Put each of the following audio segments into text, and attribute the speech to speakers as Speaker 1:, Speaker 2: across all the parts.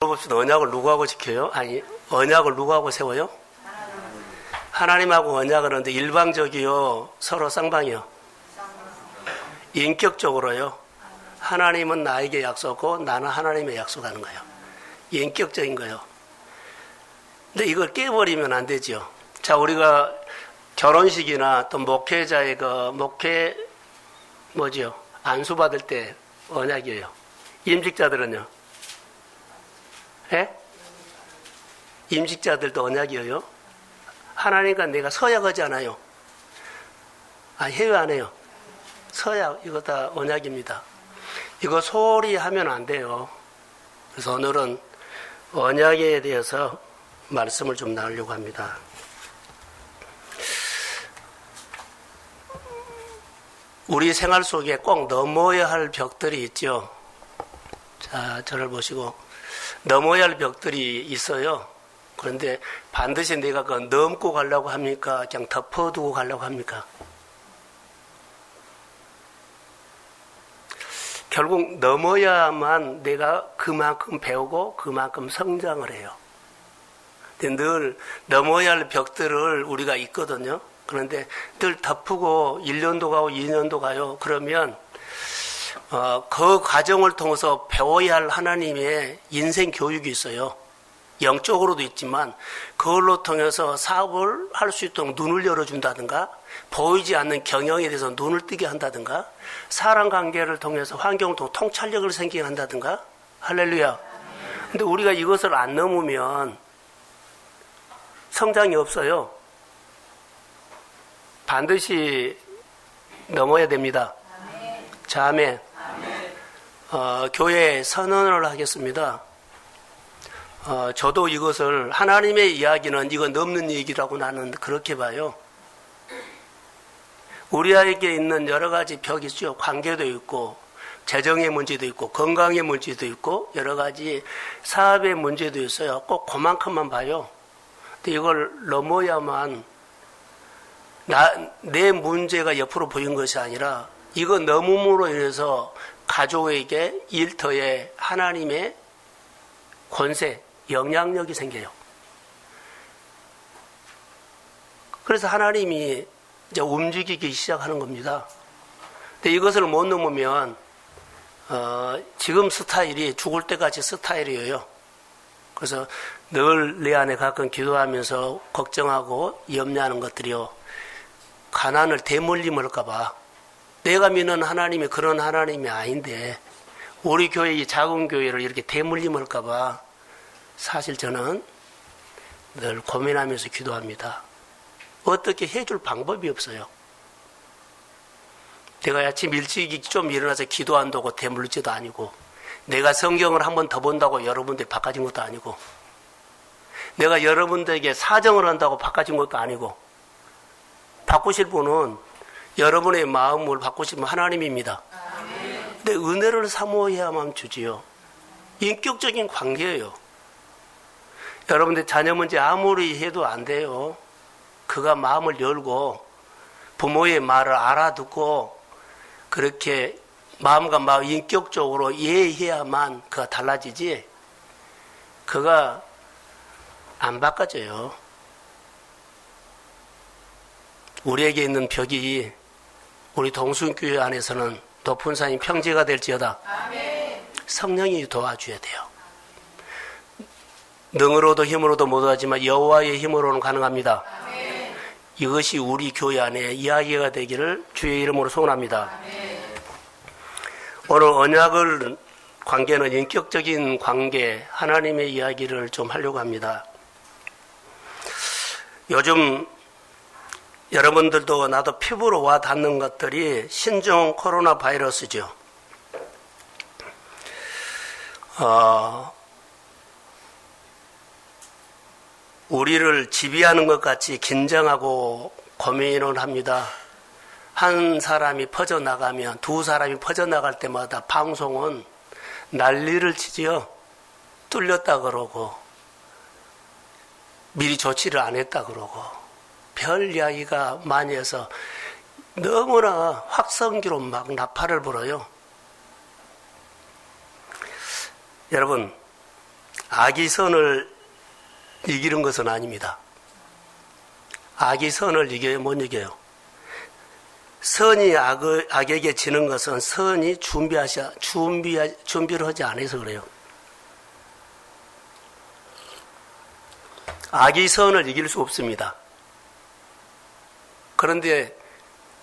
Speaker 1: 물어봅시다. 언약을 누구하고 지켜요? 아니, 언약을 누구하고 세워요? 하나님하고 언약을 하는데 일방적이요? 서로 쌍방이요? 인격적으로요? 하나님은 나에게 약속하고 나는 하나님에 약속하는 거예요. 인격적인 거예요. 근데 이걸 깨버리면 안 되죠. 자, 우리가 결혼식이나 또 목회자의 안수 받을 때 언약이에요. 임직자들은요? 예? 임직자들도 언약이에요. 하나님과 내가 서약하지 않아요. 해외 안 해요. 서약, 이거 다 언약입니다. 이거 소홀히 하면 안 돼요. 그래서 오늘은 언약에 대해서 말씀을 좀 나누려고 합니다. 우리 생활 속에 꼭 넘어야 할 벽들이 있죠. 자, 저를 보시고. 넘어야 할 벽들이 있어요. 그런데 반드시 내가 그거 넘고 가려고 합니까? 그냥 덮어두고 가려고 합니까? 결국 넘어야만 내가 그만큼 배우고 그만큼 성장을 해요. 근데 늘 넘어야 할 벽들을 우리가 있거든요. 그런데 늘 덮고 1년도 가고 2년도 가요. 그러면 그 과정을 통해서 배워야 할 하나님의 인생 교육이 있어요. 영적으로도 있지만 그걸로 통해서 사업을 할 수 있도록 눈을 열어준다든가 보이지 않는 경영에 대해서 눈을 뜨게 한다든가 사람 관계를 통해서 환경을 통해 통찰력을 생기게 한다든가 할렐루야. 근데 우리가 이것을 안 넘으면 성장이 없어요. 반드시 넘어야 됩니다. 자, 아멘. 교회 선언을 하겠습니다. 저도 이것을 하나님의 이야기는 이거 넘는 얘기라고 나는 그렇게 봐요. 우리에게 있는 여러 가지 벽이 있죠. 관계도 있고 재정의 문제도 있고 건강의 문제도 있고 여러 가지 사업의 문제도 있어요. 꼭 그만큼만 봐요. 근데 이걸 넘어야만 내 문제가 옆으로 보인 것이 아니라 이거 넘음으로 인해서 가족에게 일터에 하나님의 권세, 영향력이 생겨요. 그래서 하나님이 이제 움직이기 시작하는 겁니다. 근데 이것을 못 넘으면 지금 스타일이 죽을 때까지 스타일이에요. 그래서 늘 내 안에 가끔 기도하면서 걱정하고 염려하는 것들이요. 가난을 대물림할까 봐. 내가 믿는 하나님이 그런 하나님이 아닌데 우리 교회 이 작은 교회를 이렇게 대물림할까 봐 사실 저는 늘 고민하면서 기도합니다. 어떻게 해줄 방법이 없어요. 내가 아침 일찍 좀 일어나서 기도한다고 대물리지도 아니고 내가 성경을 한 번 더 본다고 여러분들이 바꿔진 것도 아니고 내가 여러분들에게 사정을 한다고 바꿔진 것도 아니고 바꾸실 분은 여러분의 마음을 바꾸시면 하나님입니다. 근데 은혜를 사모해야만 주지요. 인격적인 관계예요. 여러분들 자녀 문제 아무리 해도 안 돼요. 그가 마음을 열고 부모의 말을 알아듣고 그렇게 마음과 마음 인격적으로 이해해야만 그가 달라지지 그가 안 바꿔져요. 우리에게 있는 벽이 우리 동순교회 안에서는 높은 산이 평지가 될지어다. 아멘. 성령이 도와줘야 돼요. 능으로도 힘으로도 못하지만 여호와의 힘으로는 가능합니다. 아멘. 이것이 우리 교회 안에 이야기가 되기를 주의 이름으로 소원합니다. 아멘. 오늘 언약을 관계는 인격적인 관계 하나님의 이야기를 좀 하려고 합니다. 요즘 여러분들도 나도 피부로 와 닿는 것들이 신종 코로나 바이러스죠. 우리를 지배하는 것 같이 긴장하고 고민을 합니다. 한 사람이 퍼져나가면 두 사람이 퍼져나갈 때마다 방송은 난리를 치지요. 뚫렸다 그러고 미리 조치를 안 했다 그러고 별 이야기가 많이 해서 너무나 확성기로 막 나팔을 불어요. 여러분, 악이 선을 이기는 것은 아닙니다. 악이 선을 이겨야 못 이겨요. 선이 악에게 지는 것은 선이 준비를 하지 않아서 그래요. 악이 선을 이길 수 없습니다. 그런데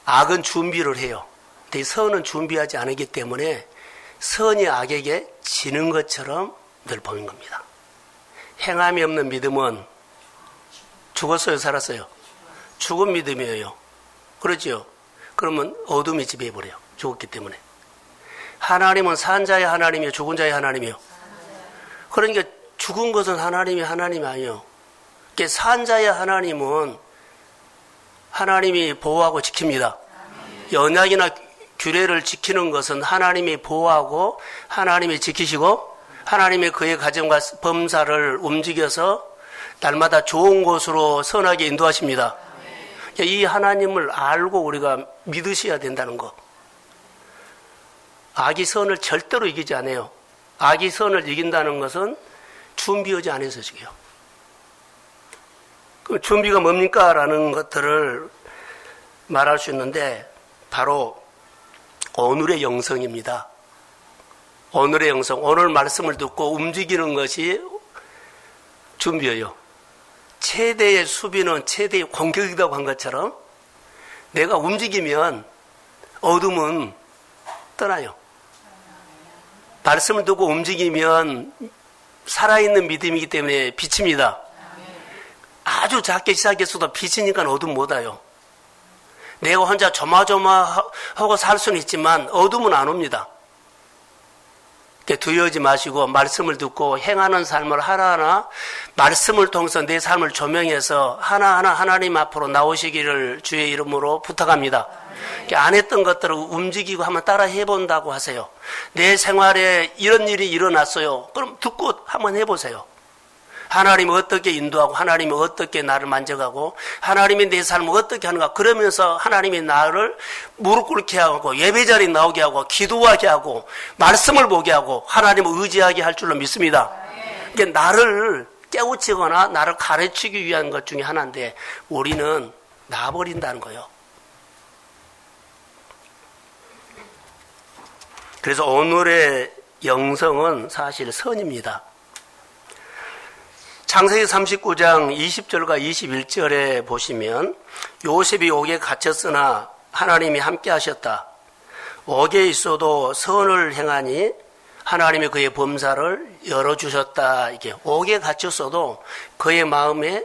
Speaker 1: 악은 준비를 해요. 근데 선은 준비하지 않기 때문에 선이 악에게 지는 것처럼 늘 보는 겁니다. 행함이 없는 믿음은 죽었어요, 살았어요? 죽은 믿음이에요. 그렇죠? 그러면 어둠이 지배해버려요. 죽었기 때문에. 하나님은 산 자의 하나님이요, 죽은 자의 하나님이요. 그러니까 죽은 것은 하나님이 아니에요. 그러니까 산 자의 하나님은 하나님이 보호하고 지킵니다. 언약이나 규례를 지키는 것은 하나님이 보호하고 하나님이 지키시고 하나님이 그의 가정과 범사를 움직여서 날마다 좋은 곳으로 선하게 인도하십니다. 이 하나님을 알고 우리가 믿으셔야 된다는 거. 악이 선을 절대로 이기지 않아요. 악이 선을 이긴다는 것은 준비하지 않아서 지겨요. 그럼 준비가 뭡니까? 라는 것들을 말할 수 있는데 바로 오늘의 영성입니다. 오늘의 영성, 오늘 말씀을 듣고 움직이는 것이 준비예요. 최대의 수비는 최대의 공격이라고 한 것처럼 내가 움직이면 어둠은 떠나요. 말씀을 듣고 움직이면 살아있는 믿음이기 때문에 빛입니다. 아주 작게 시작했어도 빛이니까 어둠 못 와요. 내가 혼자 조마조마하고 살 수는 있지만 어둠은 안 옵니다. 두려워하지 마시고 말씀을 듣고 행하는 삶을 하나하나 말씀을 통해서 내 삶을 조명해서 하나하나 하나님 앞으로 나오시기를 주의 이름으로 부탁합니다. 안 했던 것들을 움직이고 한번 따라 해본다고 하세요. 내 생활에 이런 일이 일어났어요. 그럼 듣고 한번 해보세요. 하나님이 어떻게 인도하고 하나님이 어떻게 나를 만져가고 하나님이 내 삶을 어떻게 하는가, 그러면서 하나님이 나를 무릎 꿇게 하고 예배자리에 나오게 하고 기도하게 하고 말씀을 보게 하고 하나님을 의지하게 할 줄로 믿습니다. 그러니까 나를 깨우치거나 나를 가르치기 위한 것 중에 하나인데 우리는 놔버린다는 거예요. 그래서 오늘의 영성은 사실 선입니다. 창세기 39장 20절과 21절에 보시면 요셉이 옥에 갇혔으나 하나님이 함께 하셨다. 옥에 있어도 선을 행하니 하나님이 그의 범사를 열어주셨다. 이게 옥에 갇혔어도 그의 마음에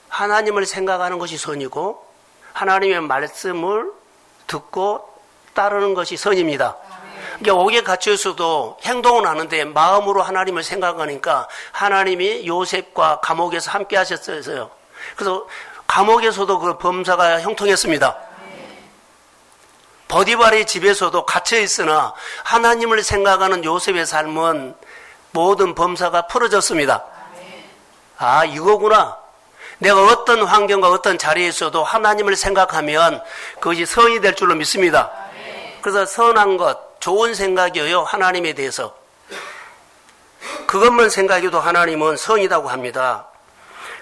Speaker 1: 하나님을 생각하는 것이 선이고 하나님의 말씀을 듣고 따르는 것이 선입니다. 그러니까 옥에 갇혀있어도 행동은 하는데 마음으로 하나님을 생각하니까 하나님이 요셉과 감옥에서 함께 하셨어요. 그래서 감옥에서도 그 범사가 형통했습니다. 보디발의 집에서도 갇혀있으나 하나님을 생각하는 요셉의 삶은 모든 범사가 풀어졌습니다. 아, 이거구나. 내가 어떤 환경과 어떤 자리에 있어도 하나님을 생각하면 그것이 선이 될 줄로 믿습니다. 그래서 선한 것, 좋은 생각이에요. 하나님에 대해서. 그것만 생각해도 하나님은 선이라고 합니다.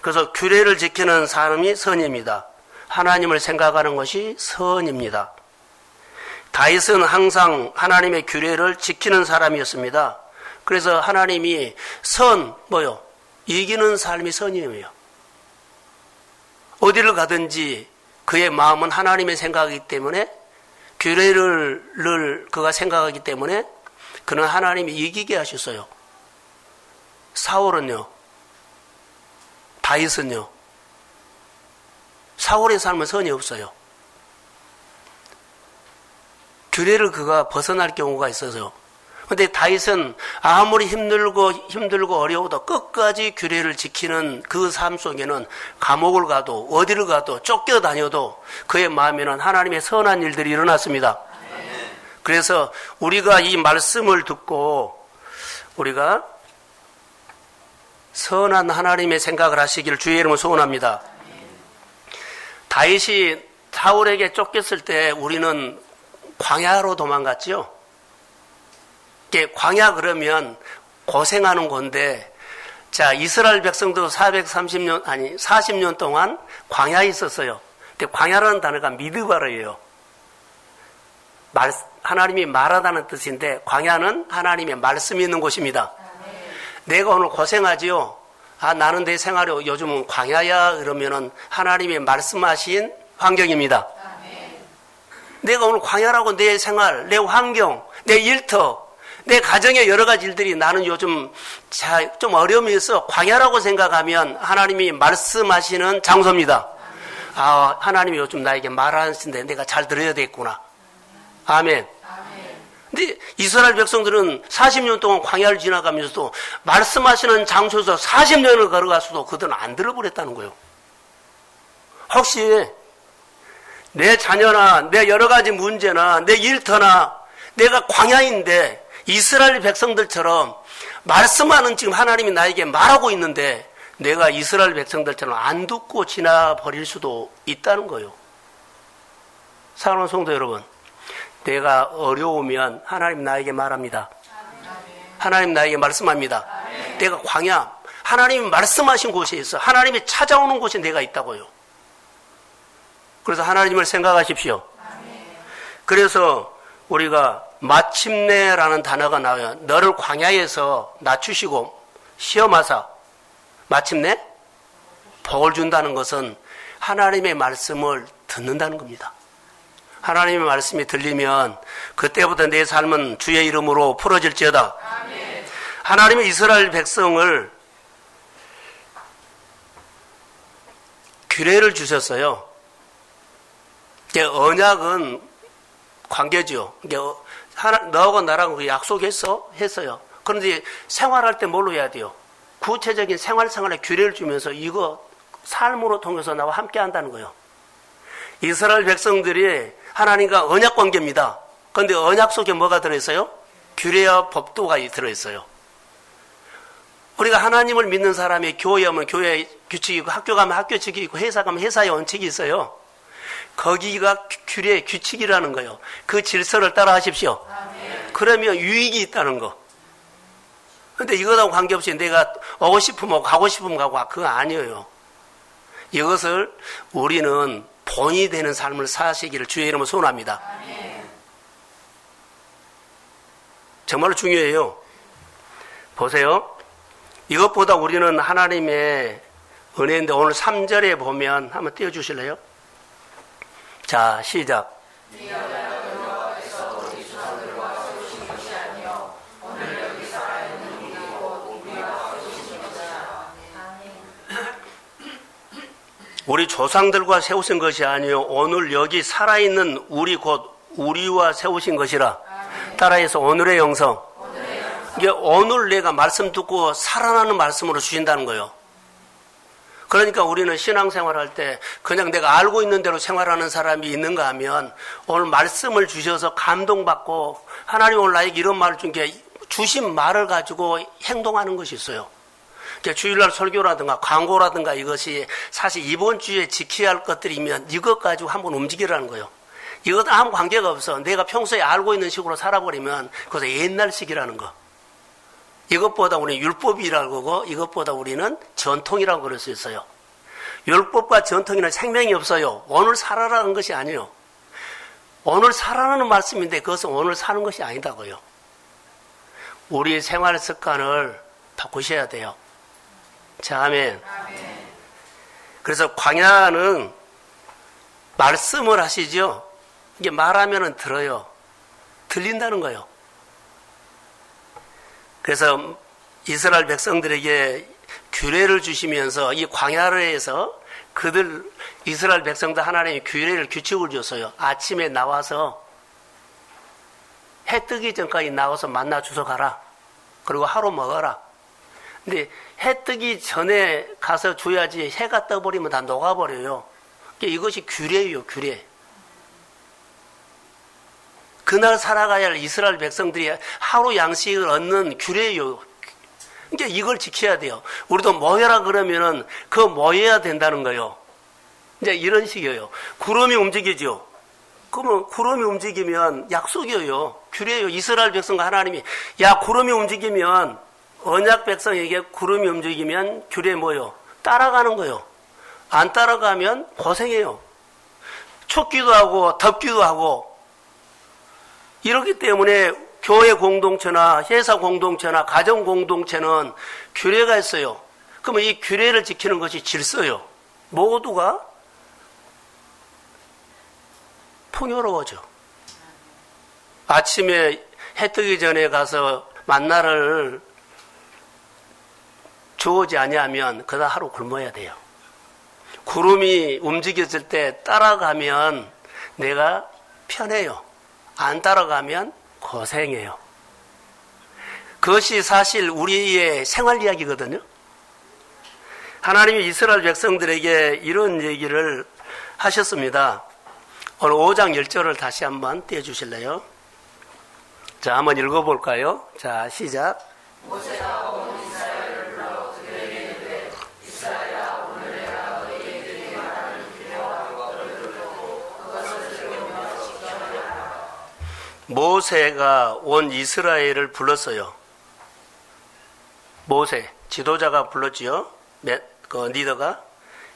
Speaker 1: 그래서 규례를 지키는 사람이 선입니다. 하나님을 생각하는 것이 선입니다. 다윗은 항상 하나님의 규례를 지키는 사람이었습니다. 그래서 하나님이 이기는 삶이 선이에요. 어디를 가든지 그의 마음은 하나님의 생각이기 때문에 규례를 그가 생각하기 때문에 그는 하나님이 이기게 하셨어요. 사울은요, 다윗은요, 사울의 삶은 선이 없어요. 규례를 그가 벗어날 경우가 있어서. 근데 다윗은 아무리 힘들고 어려워도 끝까지 규례를 지키는 그 삶 속에는 감옥을 가도 어디를 가도 쫓겨다녀도 그의 마음에는 하나님의 선한 일들이 일어났습니다. 그래서 우리가 이 말씀을 듣고 우리가 선한 하나님의 생각을 하시기를 주의 이름으로 소원합니다. 다윗이 사울에게 쫓겼을 때 우리는 광야로 도망갔죠. 광야 그러면 고생하는 건데, 자, 이스라엘 백성도 40년 동안 광야에 있었어요. 근데 광야라는 단어가 미드바르예요. 하나님이 말하다는 뜻인데, 광야는 하나님의 말씀이 있는 곳입니다. 내가 오늘 고생하지요? 아, 나는 내 생활이 요즘은 광야야. 그러면은 하나님이 말씀하신 환경입니다. 내가 오늘 광야라고 내 생활, 내 환경, 내 일터, 내 가정의 여러 가지 일들이 나는 요즘 좀 어려움이 있어. 광야라고 생각하면 하나님이 말씀하시는 장소입니다. 아, 하나님이 요즘 나에게 말하시는데 내가 잘 들어야 되겠구나. 아멘. 근데 이스라엘 백성들은 40년 동안 광야를 지나가면서도 말씀하시는 장소에서 40년을 걸어갔어도 그들은 안 들어버렸다는 거예요. 혹시 내 자녀나 내 여러 가지 문제나 내 일터나 내가 광야인데 이스라엘 백성들처럼 말씀하는 지금 하나님이 나에게 말하고 있는데 내가 이스라엘 백성들처럼 안 듣고 지나버릴 수도 있다는 거예요. 사랑하는 성도 여러분, 내가 어려우면 하나님 나에게 말합니다. 하나님 나에게 말씀합니다. 내가 광야, 하나님이 말씀하신 곳에 있어. 하나님이 찾아오는 곳에 내가 있다고요. 그래서 하나님을 생각하십시오. 그래서 우리가 마침내라는 단어가 나와요. 너를 광야에서 낮추시고 시험하사 마침내 복을 준다는 것은 하나님의 말씀을 듣는다는 겁니다. 하나님의 말씀이 들리면 그때부터 내 삶은 주의 이름으로 풀어질지어다. 아멘. 하나님의 이스라엘 백성을 규례를 주셨어요. 언약은 관계죠. 너하고 나랑 약속했어요. 그런데 생활할 때 뭘로 해야 돼요? 구체적인 생활의 규례를 주면서 이거 삶으로 통해서 나와 함께 한다는 거예요. 이스라엘 백성들이 하나님과 언약 관계입니다. 그런데 언약 속에 뭐가 들어있어요? 규례와 법도가 들어있어요. 우리가 하나님을 믿는 사람이 교회 오면 교회 규칙이 있고 학교 가면 학교 규칙이 있고 회사 가면 회사의 원칙이 있어요. 거기가 규례, 규칙이라는 거예요. 그 질서를 따라 하십시오. 그러면 유익이 있다는 거. 근데 이거하고 관계없이 내가 오고 싶으면 가고 싶으면 가고 그거 아니에요. 이것을 우리는 본이 되는 삶을 사시기를 주의 이름으로 소원합니다. 정말로 중요해요. 보세요. 이것보다 우리는 하나님의 은혜인데 오늘 3절에 보면 한번 띄워주실래요? 자, 시작. 우리 조상들과 세우신 것이 아니요 오늘 여기 살아있는 우리 곧 우리와 세우신 것이라. 따라해서 오늘의 영성. 이게 오늘 내가 말씀 듣고 살아나는 말씀으로 주신다는 거예요. 그러니까 우리는 신앙생활할 때 그냥 내가 알고 있는 대로 생활하는 사람이 있는가 하면 오늘 말씀을 주셔서 감동받고 하나님 오늘 나에게 이런 말을 준 게 주신 말을 가지고 행동하는 것이 있어요. 주일날 설교라든가 광고라든가 이것이 사실 이번 주에 지켜야 할 것들이면 이것 가지고 한번 움직이라는 거예요. 이것도 아무 관계가 없어. 내가 평소에 알고 있는 식으로 살아버리면 그것은 옛날식이라는 거. 이것보다 우리는 율법이라고 하고 이것보다 우리는 전통이라고 그럴 수 있어요. 율법과 전통에는 생명이 없어요. 오늘 살아라는 것이 아니에요. 오늘 살아라는 말씀인데 그것은 오늘 사는 것이 아니다고요. 우리의 생활 습관을 바꾸셔야 돼요. 자, 아멘. 그래서 광야는 말씀을 하시죠. 이게 말하면은 들어요. 들린다는 거예요. 그래서 이스라엘 백성들에게 규례를 주시면서 이 광야에서 그들 이스라엘 백성들 하나님이 규례를 규칙을 줬어요. 아침에 나와서 해 뜨기 전까지 나와서 만나 주워 가라. 그리고 하루 먹어라. 근데 해 뜨기 전에 가서 줘야지 해가 떠버리면 다 녹아버려요. 이것이 규례예요, 규례. 그날 살아가야 할 이스라엘 백성들이 하루 양식을 얻는 규례예요. 그러니까 이걸 지켜야 돼요. 우리도 모여라 그러면은 그 모여야 된다는 거예요. 이제 이런 식이에요. 구름이 움직이죠. 그러면 구름이 움직이면 약속이에요. 규례예요. 이스라엘 백성과 하나님이 야 구름이 움직이면 언약 백성에게 구름이 움직이면 규례 뭐요? 따라가는 거요. 안 따라가면 고생해요. 춥기도 하고 덥기도 하고. 이렇기 때문에 교회 공동체나 회사 공동체나 가정 공동체는 규례가 있어요. 그러면 이 규례를 지키는 것이 질서요. 모두가 풍요로워져. 아침에 해 뜨기 전에 가서 만나를 주오지 아니하면 그다 하루 굶어야 돼요. 구름이 움직였을 때 따라가면 내가 편해요. 안 따라가면 고생해요. 그것이 사실 우리의 생활 이야기거든요. 하나님이 이스라엘 백성들에게 이런 얘기를 하셨습니다. 오늘 5장 10절을 다시 한번 떼어주실래요? 자, 한번 읽어볼까요? 자, 시작. 모세가 온 이스라엘을 불러 그들에게 이르되 이스라엘아 오늘 내가 너희에게 드리게 말하는 규례와 율법을 듣고 그것을 즐기며 지켜라. 모세가 온 이스라엘을 불렀어요. 모세, 지도자가 불렀지요. 그 리더가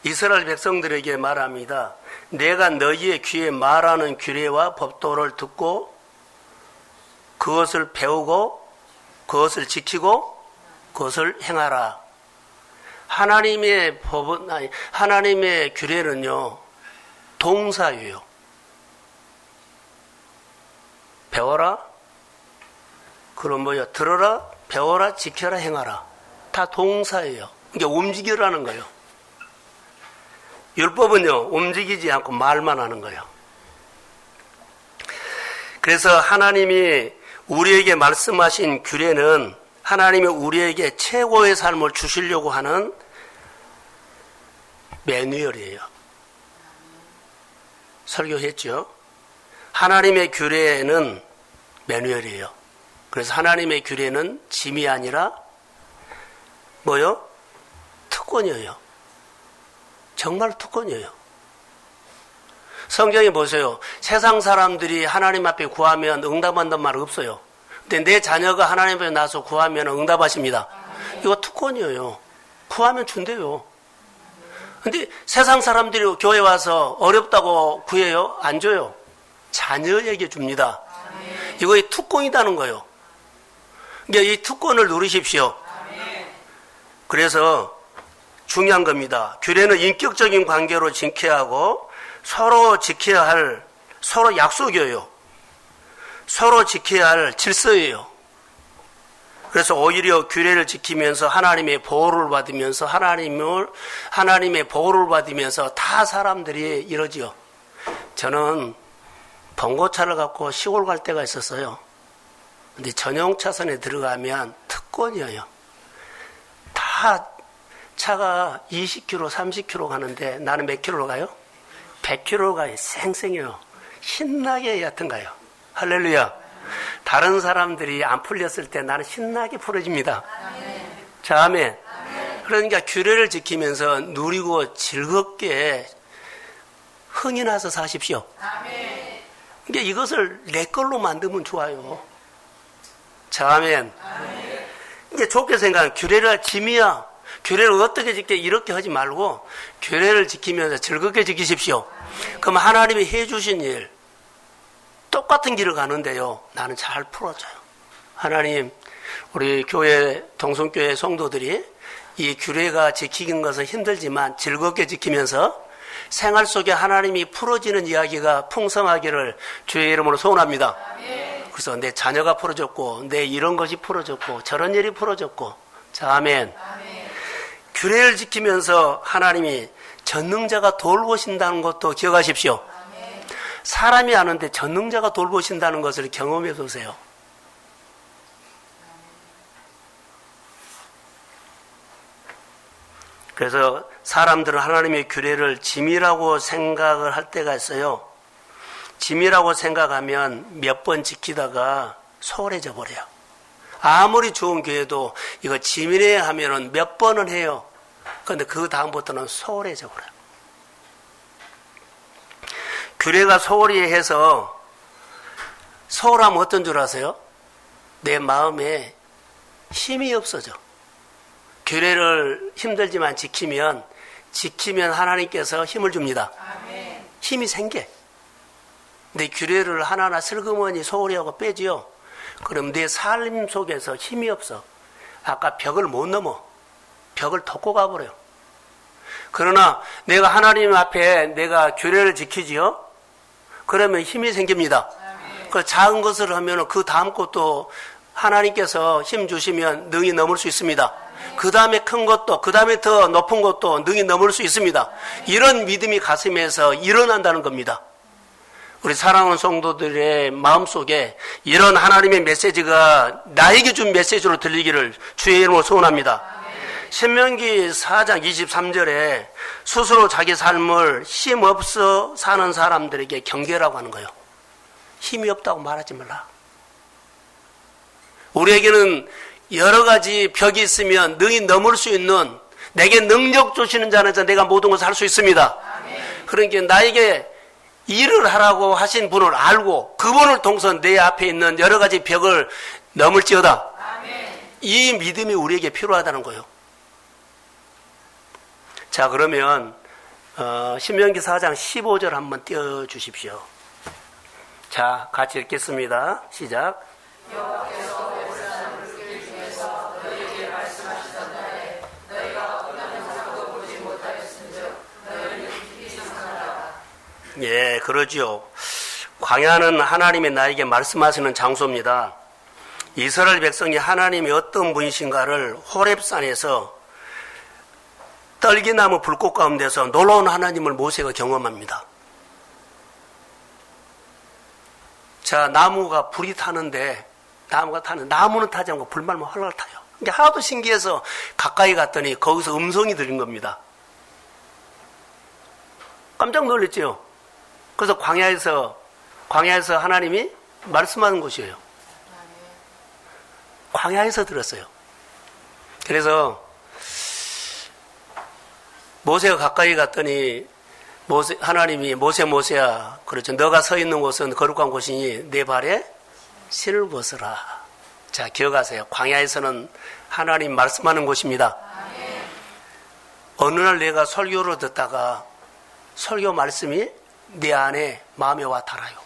Speaker 1: 이스라엘 백성들에게 말합니다. 내가 너희의 귀에 말하는 규례와 법도를 듣고 그것을 배우고 그것을 지키고 그것을 행하라. 하나님의 법은 아니 하나님의 규례는요 동사예요. 배워라. 그럼 뭐요? 들어라, 배워라, 지켜라, 행하라. 다 동사예요. 그러니까 움직이라는 거예요. 율법은요 움직이지 않고 말만 하는 거예요. 그래서 하나님이 우리에게 말씀하신 규례는 하나님이 우리에게 최고의 삶을 주시려고 하는 매뉴얼이에요. 설교했죠. 하나님의 규례는 매뉴얼이에요. 그래서 하나님의 규례는 짐이 아니라 뭐요? 특권이에요. 정말 특권이에요. 성경에 보세요. 세상 사람들이 하나님 앞에 구하면 응답한다는 말 없어요. 근데 내 자녀가 하나님 앞에 나서 구하면 응답하십니다. 이거 특권이에요. 구하면 준대요. 근데 세상 사람들이 교회 와서 어렵다고 구해요? 안 줘요. 자녀에게 줍니다. 이거 특권이라는 거예요. 그러니까 이 특권을 누리십시오. 그래서 중요한 겁니다. 규례는 인격적인 관계로 지켜야 하고 서로 지켜야 할 서로 약속이에요. 서로 지켜야 할 질서예요. 그래서 오히려 규례를 지키면서 하나님의 보호를 받으면서 하나님의 보호를 받으면서 다 사람들이 이러지요. 저는 번고차를 갖고 시골 갈 때가 있었어요. 근데 전용 차선에 들어가면 특권이에요. 다 차가 20km, 30km 가는데 나는 몇 킬로 가요? 100km 가요. 쌩쌩해요. 신나게 얕은 가요. 할렐루야. 다른 사람들이 안 풀렸을 때 나는 신나게 풀어집니다. 자, 아멘. 그러니까 규례를 지키면서 누리고 즐겁게 흥이 나서 사십시오. 그러니까 이것을 내 걸로 만들면 좋아요. 자, 아멘. 이제 좋게 생각하면 규례를 짐이야. 규례를 어떻게 지켜 이렇게 하지 말고 규례를 지키면서 즐겁게 지키십시오. 그럼 하나님이 해주신 일 똑같은 길을 가는데요. 나는 잘 풀어져요. 하나님, 우리 교회 동성교회 성도들이 이 규례가 지키는 것은 힘들지만 즐겁게 지키면서 생활 속에 하나님이 풀어지는 이야기가 풍성하기를 주의 이름으로 소원합니다. 그래서 내 자녀가 풀어졌고 내 이런 것이 풀어졌고 저런 일이 풀어졌고 자, 아멘. 규례를 지키면서 하나님이 전능자가 돌보신다는 것도 기억하십시오. 사람이 아는데 전능자가 돌보신다는 것을 경험해 보세요. 그래서 사람들은 하나님의 규례를 짐이라고 생각을 할 때가 있어요. 짐이라고 생각하면 몇 번 지키다가 소홀해져 버려요. 아무리 좋은 교회도 이거 짐이래 하면은 몇 번은 해요. 그런데 그 다음부터는 소홀해져 버려요. 규례가 소홀히 해서 소홀하면 어떤 줄 아세요? 내 마음에 힘이 없어져. 규례를 힘들지만 지키면 하나님께서 힘을 줍니다. 힘이 생겨. 내 규례를 하나하나 슬그머니 소홀히 하고 빼지요. 그럼 내 삶 속에서 힘이 없어. 아까 벽을 못 넘어. 벽을 덮고 가버려요. 그러나 내가 하나님 앞에 내가 규례를 지키지요. 그러면 힘이 생깁니다. 그 작은 것을 하면 그 다음 것도 하나님께서 힘 주시면 능히 넘을 수 있습니다. 그 다음에 큰 것도, 그 다음에 더 높은 것도 능히 넘을 수 있습니다. 이런 믿음이 가슴에서 일어난다는 겁니다. 우리 사랑하는 성도들의 마음속에 이런 하나님의 메시지가 나에게 준 메시지로 들리기를 주의 이름으로 소원합니다. 신명기 4장 23절에 스스로 자기 삶을 힘없어 사는 사람들에게 경계라고 하는 거예요. 힘이 없다고 말하지 말라. 우리에게는 여러 가지 벽이 있으면 능히 넘을 수 있는, 내게 능력 주시는 자 안에서 내가 모든 것을 할 수 있습니다. 그러니까 나에게 일을 하라고 하신 분을 알고 그분을 통해서 내 앞에 있는 여러 가지 벽을 넘을지어다. 이 믿음이 우리에게 필요하다는 거예요. 자, 그러면 신명기 4장 15절 한번 띄워주십시오. 자, 같이 읽겠습니다. 시작. 예, 그러지요. 광야는 하나님이 나에게 말씀하시는 장소입니다. 이스라엘 백성이 하나님이 어떤 분이신가를 호렙산에서 떨기나무 불꽃 가운데서 놀라운 하나님을 모세가 경험합니다. 자, 나무가 불이 타는데, 나무는 타지 않고 불만 활활 타요. 이게 하나도 신기해서 가까이 갔더니 거기서 음성이 들린 겁니다. 깜짝 놀랐죠? 그래서 광야에서 하나님이 말씀하는 곳이에요. 광야에서 들었어요. 그래서 모세가 가까이 갔더니 하나님이 모세야, 그렇죠. 너가 서 있는 곳은 거룩한 곳이니 내 발에 실을 벗어라. 자, 기억하세요. 광야에서는 하나님 말씀하는 곳입니다. 어느 날 내가 설교를 듣다가 설교 말씀이 내 안에 마음에 와 닿아요.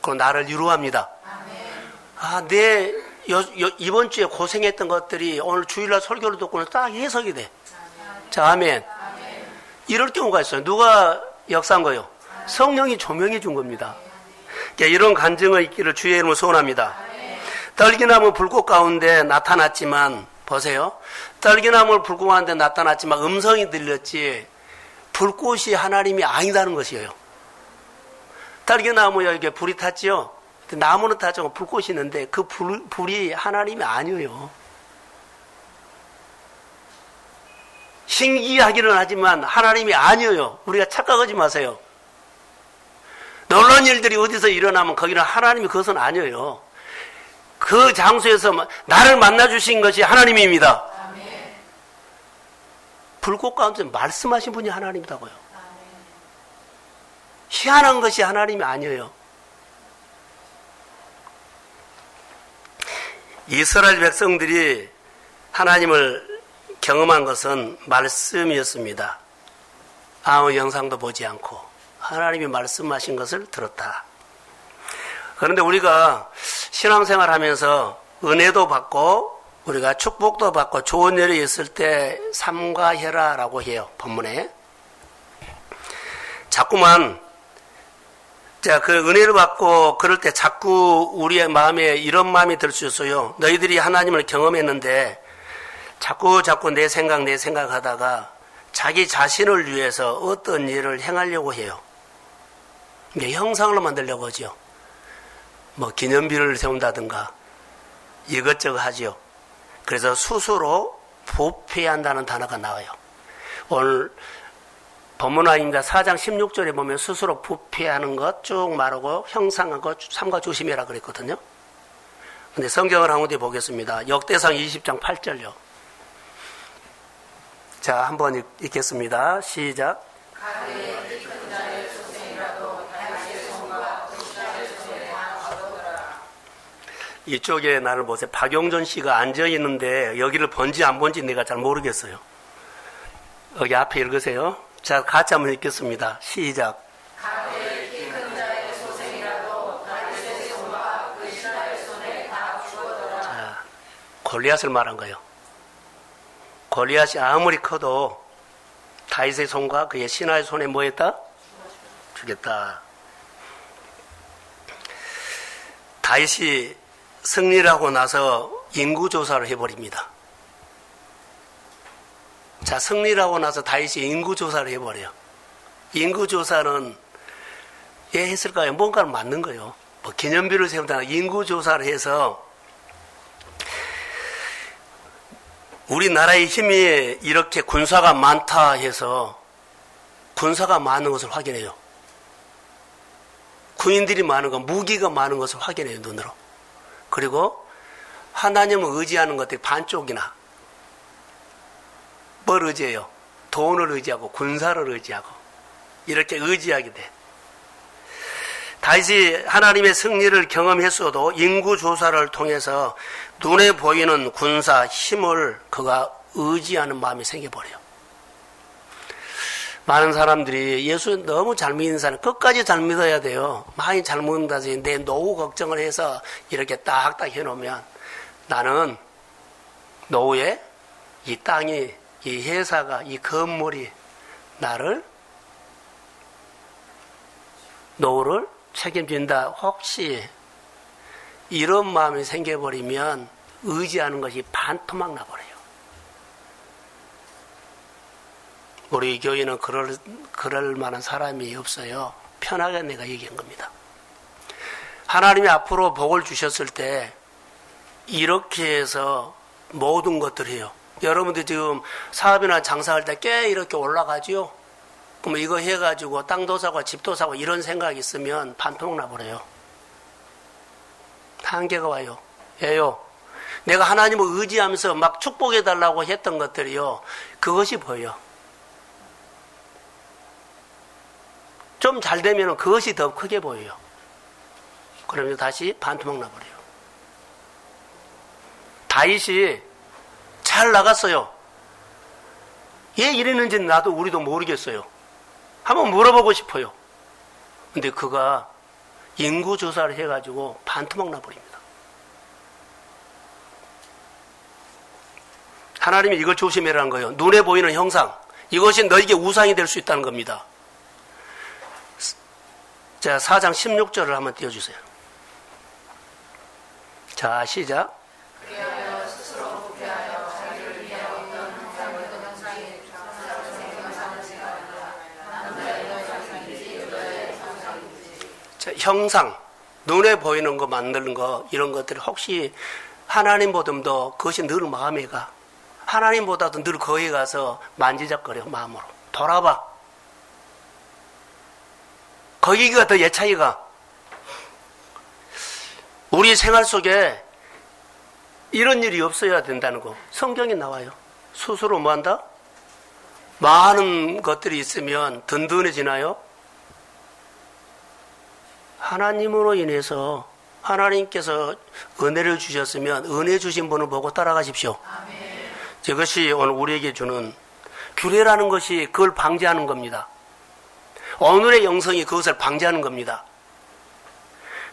Speaker 1: 그럼 나를 위로합니다. 아, 이번 주에 고생했던 것들이 오늘 주일날 설교를 듣고는 딱 해석이 돼. 자, 아멘. 이럴 경우가 있어요. 누가 역사한 거예요? 성령이 조명해 준 겁니다. 그러니까 이런 간증이 있기를 주의 이름으로 소원합니다. 떨기나무 불꽃 가운데 나타났지만, 보세요. 떨기나무 불꽃 가운데 나타났지만 음성이 들렸지 불꽃이 하나님이 아니다는 것이에요. 떨기나무에 이렇게 불이 탔지요. 나무는 타죠. 불꽃이 있는데 그 불이 하나님이 아니에요. 신기하기는 하지만 하나님이 아니에요. 우리가 착각하지 마세요. 놀라운 일들이 어디서 일어나면 거기는 하나님이 그것은 아니에요. 그 장소에서 나를 만나주신 것이 하나님입니다. 불꽃 가운데 말씀하신 분이 하나님이라고요. 희한한 것이 하나님이 아니에요. 이스라엘 백성들이 하나님을 경험한 것은 말씀이었습니다. 아무 영상도 보지 않고 하나님이 말씀하신 것을 들었다. 그런데 우리가 신앙생활 하면서 은혜도 받고 우리가 축복도 받고 좋은 일이 있을 때 삼가해라라고 해요. 본문에. 자꾸만 그 은혜를 받고 그럴 때 자꾸 우리의 마음에 이런 마음이 들 수 있어요. 너희들이 하나님을 경험했는데 자꾸 내 생각 하다가 자기 자신을 위해서 어떤 일을 행하려고 해요. 이게 형상으로 만들려고 하죠. 기념비를 세운다든가 이것저것 하죠. 그래서 스스로 부패한다는 단어가 나와요. 오늘 본문 아닙니다. 4장 16절에 보면 스스로 부패하는 것 쭉 말하고 형상한 것 삼가 조심해라 그랬거든요. 근데 성경을 한 군데 보겠습니다. 역대상 20장 8절요. 자, 한번 읽겠습니다. 시작. 이쪽에 나를 보세요. 박용전 씨가 앉아 있는데 여기를 본지 안 본지 내가 잘 모르겠어요. 여기 앞에 읽으세요. 자, 같이 한번 읽겠습니다. 시작. 자, 골리앗을 말한 거예요. 골리앗이 아무리 커도 다윗의 손과 그의 신하의 손에 뭐 했다? 주겠다. 다윗이 승리를 하고 나서 인구조사를 해버립니다. 자, 승리를 하고 나서 다윗이 인구조사를 해버려요. 인구조사는 왜 했을까요? 뭔가를 맞는 거예요. 뭐 기념비를 세운다는 인구조사를 해서 우리나라의 힘이 이렇게 군사가 많다 해서 군사가 많은 것을 확인해요. 군인들이 많은 것, 무기가 많은 것을 확인해요, 눈으로. 그리고 하나님을 의지하는 것들이 반쪽이나 뭘 의지해요? 돈을 의지하고 군사를 의지하고 이렇게 의지하게 돼. 다윗이 하나님의 승리를 경험했어도 인구조사를 통해서 눈에 보이는 군사, 힘을 그가 의지하는 마음이 생겨버려요. 많은 사람들이 예수 너무 잘 믿는 사람, 끝까지 잘 믿어야 돼요. 많이 잘 믿는다서 내 노후 걱정을 해서 이렇게 딱딱 해놓으면 나는 노후에 이 땅이, 이 회사가, 이 건물이 나를, 노후를 책임진다. 혹시 이런 마음이 생겨버리면 의지하는 것이 반토막 나버려요. 우리 교회는 그럴 만한 사람이 없어요. 편하게 내가 얘기한 겁니다. 하나님이 앞으로 복을 주셨을 때 이렇게 해서 모든 것들을 해요. 여러분들 지금 사업이나 장사할 때 꽤 이렇게 올라가지요? 그럼 이거 해가지고 땅도 사고 집도 사고 이런 생각이 있으면 반토막 나버려요. 한계가 와요. 왜요? 내가 하나님을 의지하면서 막 축복해달라고 했던 것들이요. 그것이 보여요. 좀 잘 되면 그것이 더 크게 보여요. 그러면 다시 반토막 나버려요. 다윗이 잘 나갔어요. 왜 이랬는지 나도 우리도 모르겠어요. 한번 물어보고 싶어요. 근데 그가 인구조사를 해가지고 반토막 나버립니다. 하나님이 이걸 조심해라는 거예요. 눈에 보이는 형상. 이것이 너에게 우상이 될 수 있다는 겁니다. 자, 4장 16절을 한번 띄워주세요. 자, 시작. 자, 형상, 눈에 보이는 거, 만드는 거, 이런 것들이 혹시 하나님보다도 그것이 늘 마음에 가. 하나님보다도 늘 거기에 가서 만지작거려, 마음으로. 돌아봐. 거기가 더 예차이 가. 우리 생활 속에 이런 일이 없어야 된다는 거. 성경에 나와요. 스스로 뭐 한다? 많은 것들이 있으면 든든해지나요? 하나님으로 인해서 하나님께서 은혜를 주셨으면 은혜 주신 분을 보고 따라가십시오. 아멘. 이것이 오늘 우리에게 주는 규례라는 것이 그걸 방지하는 겁니다. 오늘의 영성이 그것을 방지하는 겁니다.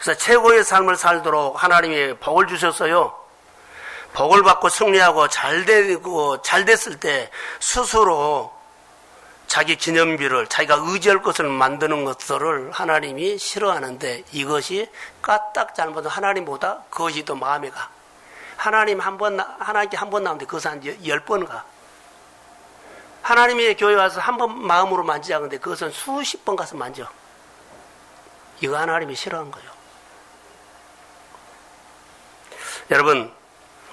Speaker 1: 그래서 최고의 삶을 살도록 하나님이 복을 주셨어요. 복을 받고 승리하고 잘 됐을 때 스스로 자기 기념비를 자기가 의지할 것을 만드는 것들을 하나님이 싫어하는데 이것이 까딱 잘못은 하나님보다 그것이 더 마음에 가. 하나님께 한 번 나오는데 그것은 한 10번 가. 하나님의 교회 와서 한 번 마음으로 만지자 하는데 그것은 수십 번 가서 만져. 이거 하나님이 싫어하는 거예요. 여러분,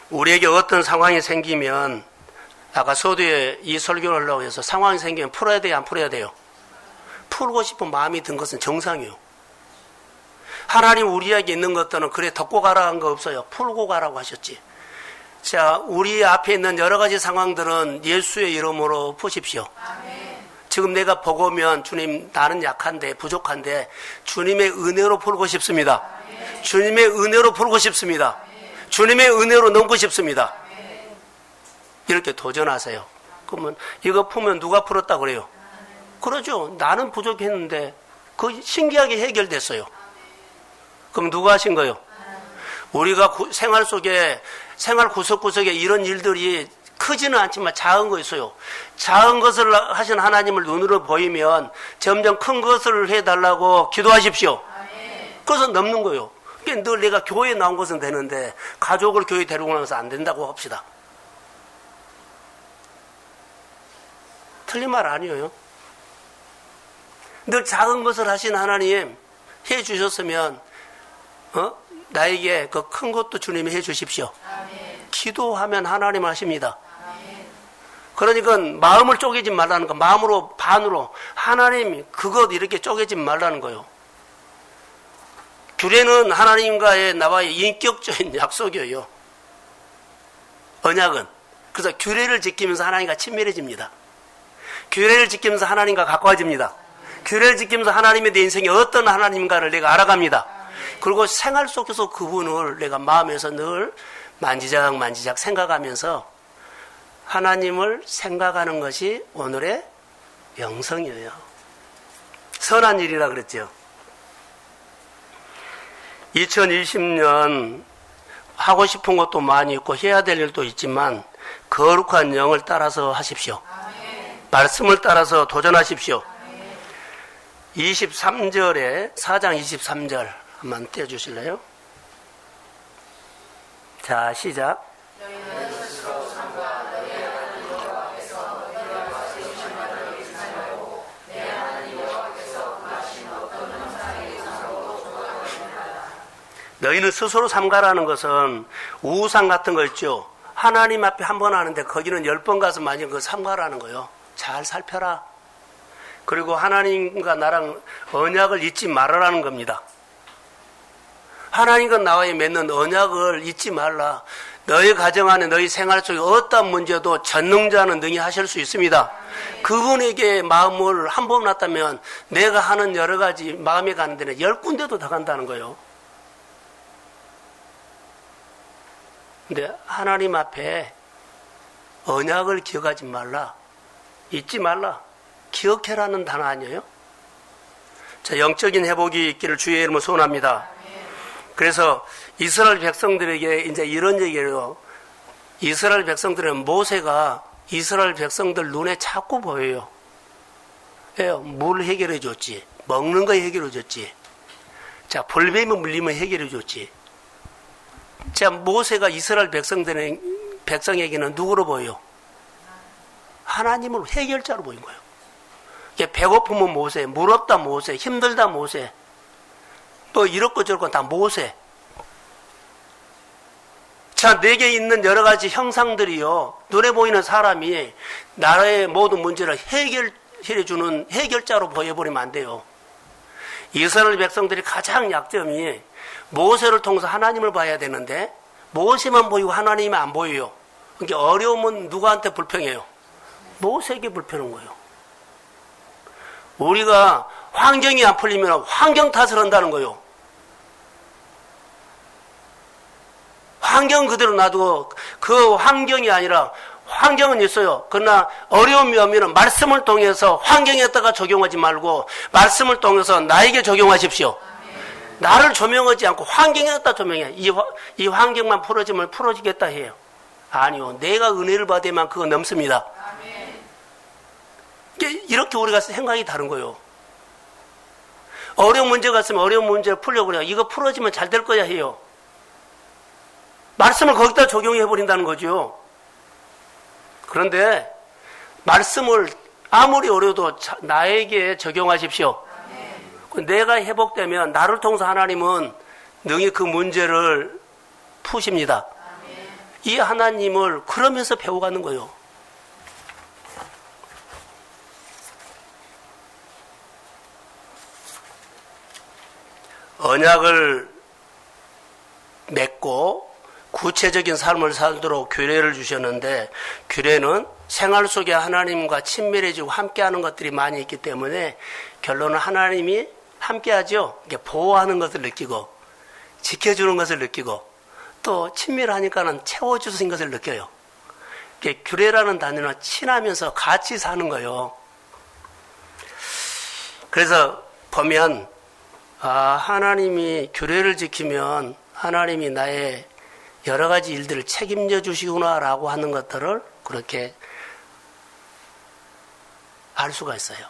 Speaker 1: 우리에게 어떤 상황이 생기면 아까 서두에 이 설교를 하려고 해서 상황이 생기면 풀어야 돼요? 안 풀어야 돼요? 풀고 싶은 마음이 든 것은 정상이에요. 하나님 우리에게 있는 것들은 그래 덮고 가라 한 거 없어요. 풀고 가라고 하셨지. 자, 우리 앞에 있는 여러 가지 상황들은 예수의 이름으로 푸십시오. 아멘. 지금 내가 보고면 주님 나는 약한데 부족한데 주님의 은혜로 풀고 싶습니다. 아멘. 주님의 은혜로 풀고 싶습니다. 아멘. 주님의 은혜로 넘고 싶습니다. 이렇게 도전하세요. 그러면 이거 풀면 누가 풀었다 그래요? 그러죠. 나는 부족했는데 그 신기하게 해결됐어요. 그럼 누가 하신 거예요? 우리가 생활 속에 생활 구석구석에 이런 일들이 크지는 않지만 작은 거 있어요. 작은 것을 하신 하나님을 눈으로 보이면 점점 큰 것을 해달라고 기도하십시오. 그래서 넘는 거예요. 그러니까 늘 내가 교회에 나온 것은 되는데 가족을 교회에 데리고 나가서 안 된다고 합시다. 틀린 말 아니에요. 늘 작은 것을 하신 하나님 해 주셨으면 나에게 그 큰 것도 주님이 해 주십시오. 기도하면 하나님 하십니다. 그러니까 마음을 쪼개지 말라는 거. 마음으로 반으로 하나님 그것 이렇게 쪼개지 말라는 거예요. 규례는 하나님과의 나와의 인격적인 약속이에요. 언약은. 그래서 규례를 지키면서 하나님과 친밀해집니다. 규례를 지키면서 하나님과 가까워집니다. 규례를 지키면서 하나님의 내 인생이 어떤 하나님인가를 내가 알아갑니다. 그리고 생활 속에서 그분을 내가 마음에서 늘 만지작 생각하면서 하나님을 생각하는 것이 오늘의 영성이에요. 선한 일이라 그랬죠. 2020년 하고 싶은 것도 많이 있고 해야 될 일도 있지만 거룩한 영을 따라서 하십시오. 말씀을 따라서 도전하십시오. 23절에 4장 23절 한번 떼어주실래요? 자, 시작. 너희는 스스로 삼가라는 것은 우상 같은 거 있죠. 하나님 앞에 한 번 하는데 거기는 10번 가서 만약 그거 삼가라는 거요. 잘 살펴라. 그리고 하나님과 나랑 언약을 잊지 말아라는 겁니다. 하나님과 나와의 맺는 언약을 잊지 말라. 너희 가정 안에 너희 생활 속에 어떤 문제도 전능자는 능히 하실 수 있습니다. 그분에게 마음을 한 번 놨다면 내가 하는 여러 가지 마음에 가는 데는 10군데도 다 간다는 거예요. 근데 하나님 앞에 언약을 기억하지 말라. 잊지 말라. 기억해라는 단어 아니에요? 자, 영적인 회복이 있기를 주의 이름으로 소원합니다. 그래서 이스라엘 백성들에게 이제 이런 얘기예요. 이스라엘 백성들은 모세가 이스라엘 백성들 눈에 자꾸 보여요. 물 해결해 줬지. 먹는 거 해결해 줬지. 자, 벌뱀이 물리면 해결해 줬지. 자, 모세가 이스라엘 백성에게는 누구로 보여요? 하나님으로 해결자로 보인 거예요. 배고프면 모세, 물 없다 모세, 힘들다 모세, 또 이렇고 저렇고 다 모세. 자, 내게 있는 여러 가지 형상들이요, 눈에 보이는 사람이 나라의 모든 문제를 해결해주는 해결자로 보여버리면 안 돼요. 이스라엘 백성들이 가장 약점이 모세를 통해서 하나님을 봐야 되는데 모세만 보이고 하나님이 안 보여요. 그러니까 어려움은 누구한테 불평해요? 모세에게 불평한 거예요. 우리가 환경이 안 풀리면 환경 탓을 한다는 거예요. 환경 그대로 놔두고 그 환경이 아니라 환경은 있어요. 그러나 어려움이 오면 말씀을 통해서 환경에다가 적용하지 말고 말씀을 통해서 나에게 적용하십시오. 나를 조명하지 않고 환경에다 조명해. 이 환경만 풀어지면 풀어지겠다 해요. 아니요. 내가 은혜를 받으면 그거 넘습니다. 이렇게 우리가 생각이 다른 거예요. 어려운 문제가 있으면 어려운 문제를 풀려고 그래요. 이거 풀어지면 잘 될 거야 해요. 말씀을 거기다 적용해버린다는 거죠. 그런데 말씀을 아무리 어려도 나에게 적용하십시오. 내가 회복되면 나를 통해서 하나님은 능히 그 문제를 푸십니다. 이 하나님을 그러면서 배워가는 거예요. 언약을 맺고 구체적인 삶을 살도록 규례를 주셨는데 규례는 생활 속에 하나님과 친밀해지고 함께하는 것들이 많이 있기 때문에 결론은 하나님이 함께하죠. 보호하는 것을 느끼고 지켜주는 것을 느끼고 또 친밀하니까는 채워주신 것을 느껴요. 규례라는 단어는 친하면서 같이 사는 거예요. 그래서 보면 하나님이 규례를 지키면 하나님이 나의 여러 가지 일들을 책임져 주시구나라고 하는 것들을 그렇게 알 수가 있어요.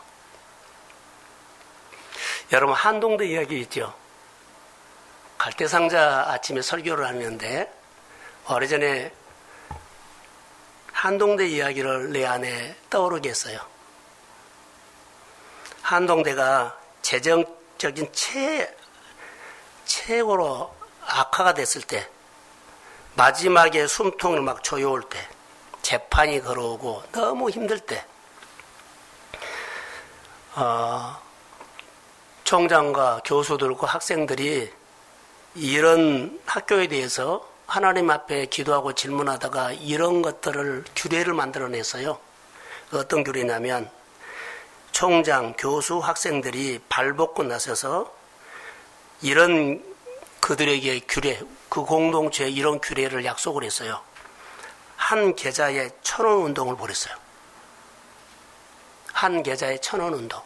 Speaker 1: 여러분 한동대 이야기 있죠. 갈대상자 아침에 설교를 하는데 오래전에 한동대 이야기를 내 안에 떠오르게 했어요. 한동대가 재정적인 최고로 악화가 됐을 때 마지막에 숨통을 막 조여올 때 재판이 걸어오고 너무 힘들 때 총장과 교수들과 학생들이 이런 학교에 대해서 하나님 앞에 기도하고 질문하다가 이런 것들을 규례를 만들어냈어요. 어떤 규례냐면 총장, 교수, 학생들이 발벗고 나서서 이런 그들에게 규례, 그 공동체에 이런 규례를 약속을 했어요. 한 계좌에 1,000원 운동을 벌였어요. 한 계좌에 1,000원 운동.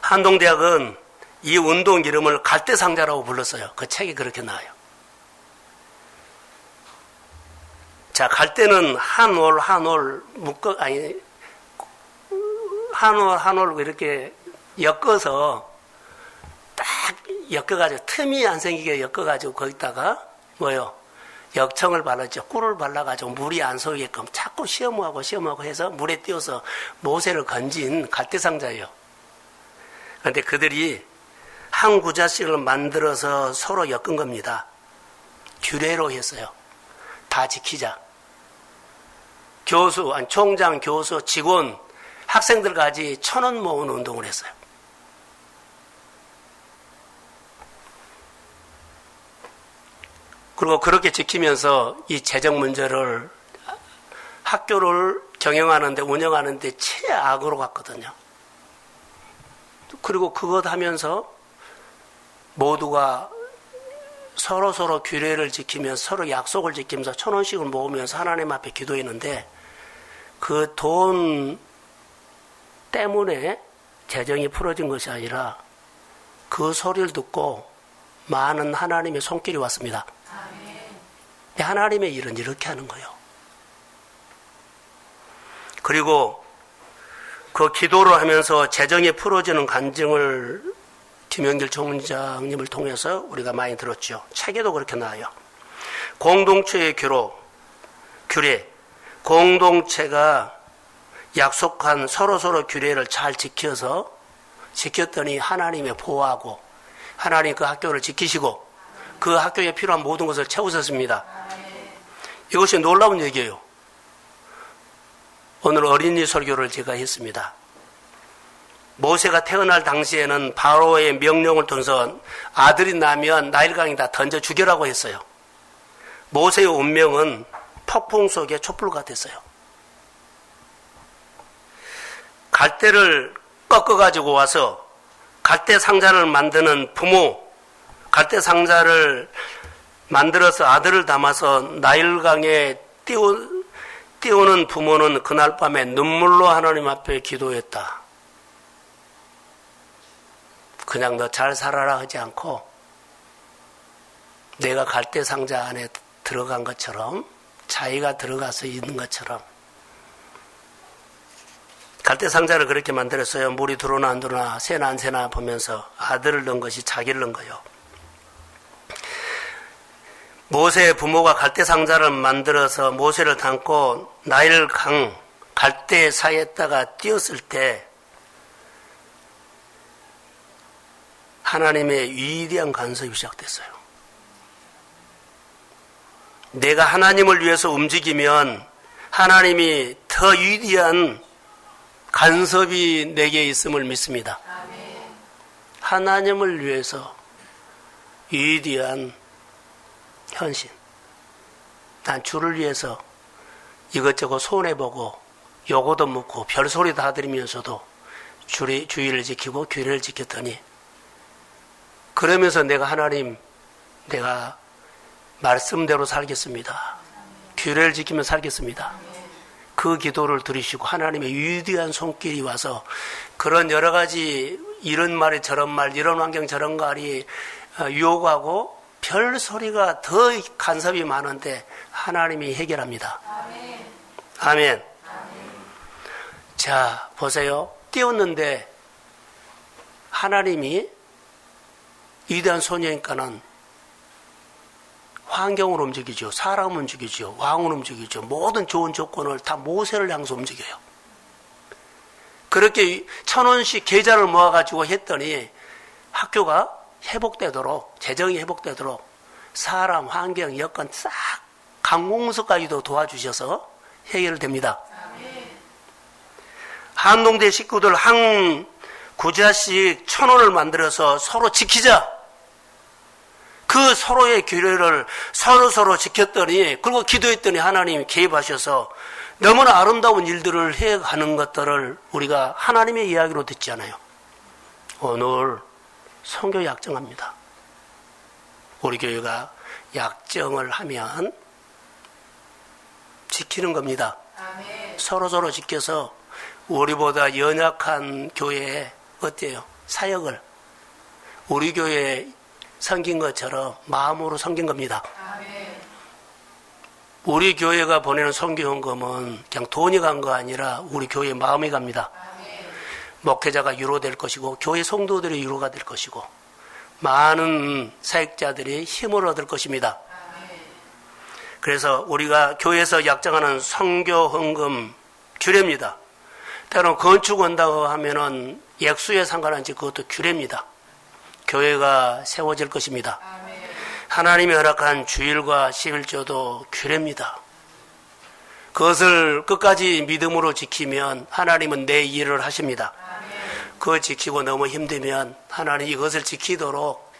Speaker 1: 한동대학은 이 운동 이름을 갈대상자라고 불렀어요. 그 책에 그렇게 나와요. 자, 갈대는 한 올 이렇게 엮어서 딱 엮어가지고 틈이 안 생기게 엮어가지고 거기다가 역청을 발랐죠. 꿀을 발라가지고 물이 안 쏘게끔 자꾸 시험하고 해서 물에 띄워서 모세를 건진 갈대상자예요. 그런데 그들이 한 구자씩을 만들어서 서로 엮은 겁니다. 규례로 했어요. 다 지키자. 총장, 교수, 직원, 학생들까지 1,000원 모으는 운동을 했어요. 그리고 그렇게 지키면서 이 재정 문제를 학교를 경영하는데 운영하는데 최악으로 갔거든요. 그리고 그것 하면서 모두가 서로 규례를 지키면서 서로 약속을 지키면서 1,000원씩을 모으면서 하나님 앞에 기도했는데 그 돈 때문에 재정이 풀어진 것이 아니라 그 소리를 듣고 많은 하나님의 손길이 왔습니다. 하나님의 일은 이렇게 하는 거예요. 그리고 그 기도를 하면서 재정이 풀어지는 간증을 김영길 총장님을 통해서 우리가 많이 들었죠. 책에도 그렇게 나와요. 공동체의 규례, 공동체가 약속한 서로 규례를 잘 지켰더니 하나님의 보호하고 하나님 그 학교를 지키시고 그 학교에 필요한 모든 것을 채우셨습니다. 이것이 놀라운 얘기예요. 오늘 어린이 설교를 제가 했습니다. 모세가 태어날 당시에는 바로의 명령을 통해서 아들이 나면 나일강에다 던져 죽여라고 했어요. 모세의 운명은 폭풍 속의 촛불 같았어요. 갈대를 꺾어가지고 와서 갈대 상자를 만드는 부모, 갈대 상자를 만들어서 아들을 담아서 나일강에 띄우는 부모는 그날 밤에 눈물로 하나님 앞에 기도했다. 그냥 너 잘 살아라 하지 않고 내가 갈대 상자 안에 들어간 것처럼 자기가 들어가서 있는 것처럼 갈대 상자를 그렇게 만들었어요. 물이 들어오나 안 들어오나 새나 안 새나 보면서 아들을 넣은 것이 자기를 넣은 거예요. 모세의 부모가 갈대 상자를 만들어서 모세를 담고 나일강 갈대 사이에다가 띄었을 때 하나님의 위대한 간섭이 시작됐어요. 내가 하나님을 위해서 움직이면 하나님이 더 위대한 간섭이 내게 있음을 믿습니다. 하나님을 위해서 위대한 헌신. 난 주를 위해서 이것저것 손해보고 요거도 묻고 별소리 다 들으면서도 주의를 지키고 규례를 지켰더니 그러면서 내가 하나님 내가 말씀대로 살겠습니다. 규례를 지키며 살겠습니다. 그 기도를 들으시고 하나님의 위대한 손길이 와서 그런 여러 가지 이런 말에 저런 말, 이런 환경 저런 말이 유혹하고 별 소리가 더 간섭이 많은데 하나님이 해결합니다. 아멘. 아멘. 자, 보세요. 띄웠는데 하나님이 위대한 소녀니까는 환경을 움직이죠. 사람을 움직이죠. 왕을 움직이죠. 모든 좋은 조건을 다 모세를 향해서 움직여요. 그렇게 1,000원씩 계좌를 모아가지고 했더니 학교가 회복되도록, 재정이 회복되도록 사람, 환경, 여건 싹 강공서까지도 도와주셔서 해결됩니다. 한동대 식구들 한 구자씩 1,000원을 만들어서 서로 지키자. 그 서로의 규례를 서로 지켰더니, 그리고 기도했더니 하나님이 개입하셔서 너무나 아름다운 일들을 해가는 것들을 우리가 하나님의 이야기로 듣잖아요. 오늘 선교 약정합니다. 우리 교회가 약정을 하면 지키는 겁니다. 서로 지켜서 우리보다 연약한 교회에 어때요? 사역을 우리 교회에 섬긴 것처럼 마음으로 섬긴 겁니다. 우리 교회가 보내는 선교헌금은 그냥 돈이 간 거 아니라 우리 교회의 마음이 갑니다. 목회자가 유로될 것이고 교회 성도들이 유로가 될 것이고 많은 사역자들이 힘을 얻을 것입니다. 그래서 우리가 교회에서 약정하는 선교헌금 규례입니다. 때로는 건축 온다고 하면은 액수에 상관없이 그것도 규례입니다. 교회가 세워질 것입니다. 하나님이 허락한 주일과 11조도 규례입니다. 그것을 끝까지 믿음으로 지키면 하나님은 내 일을 하십니다. 그거 지키고 너무 힘들면 하나님 이것을 지키도록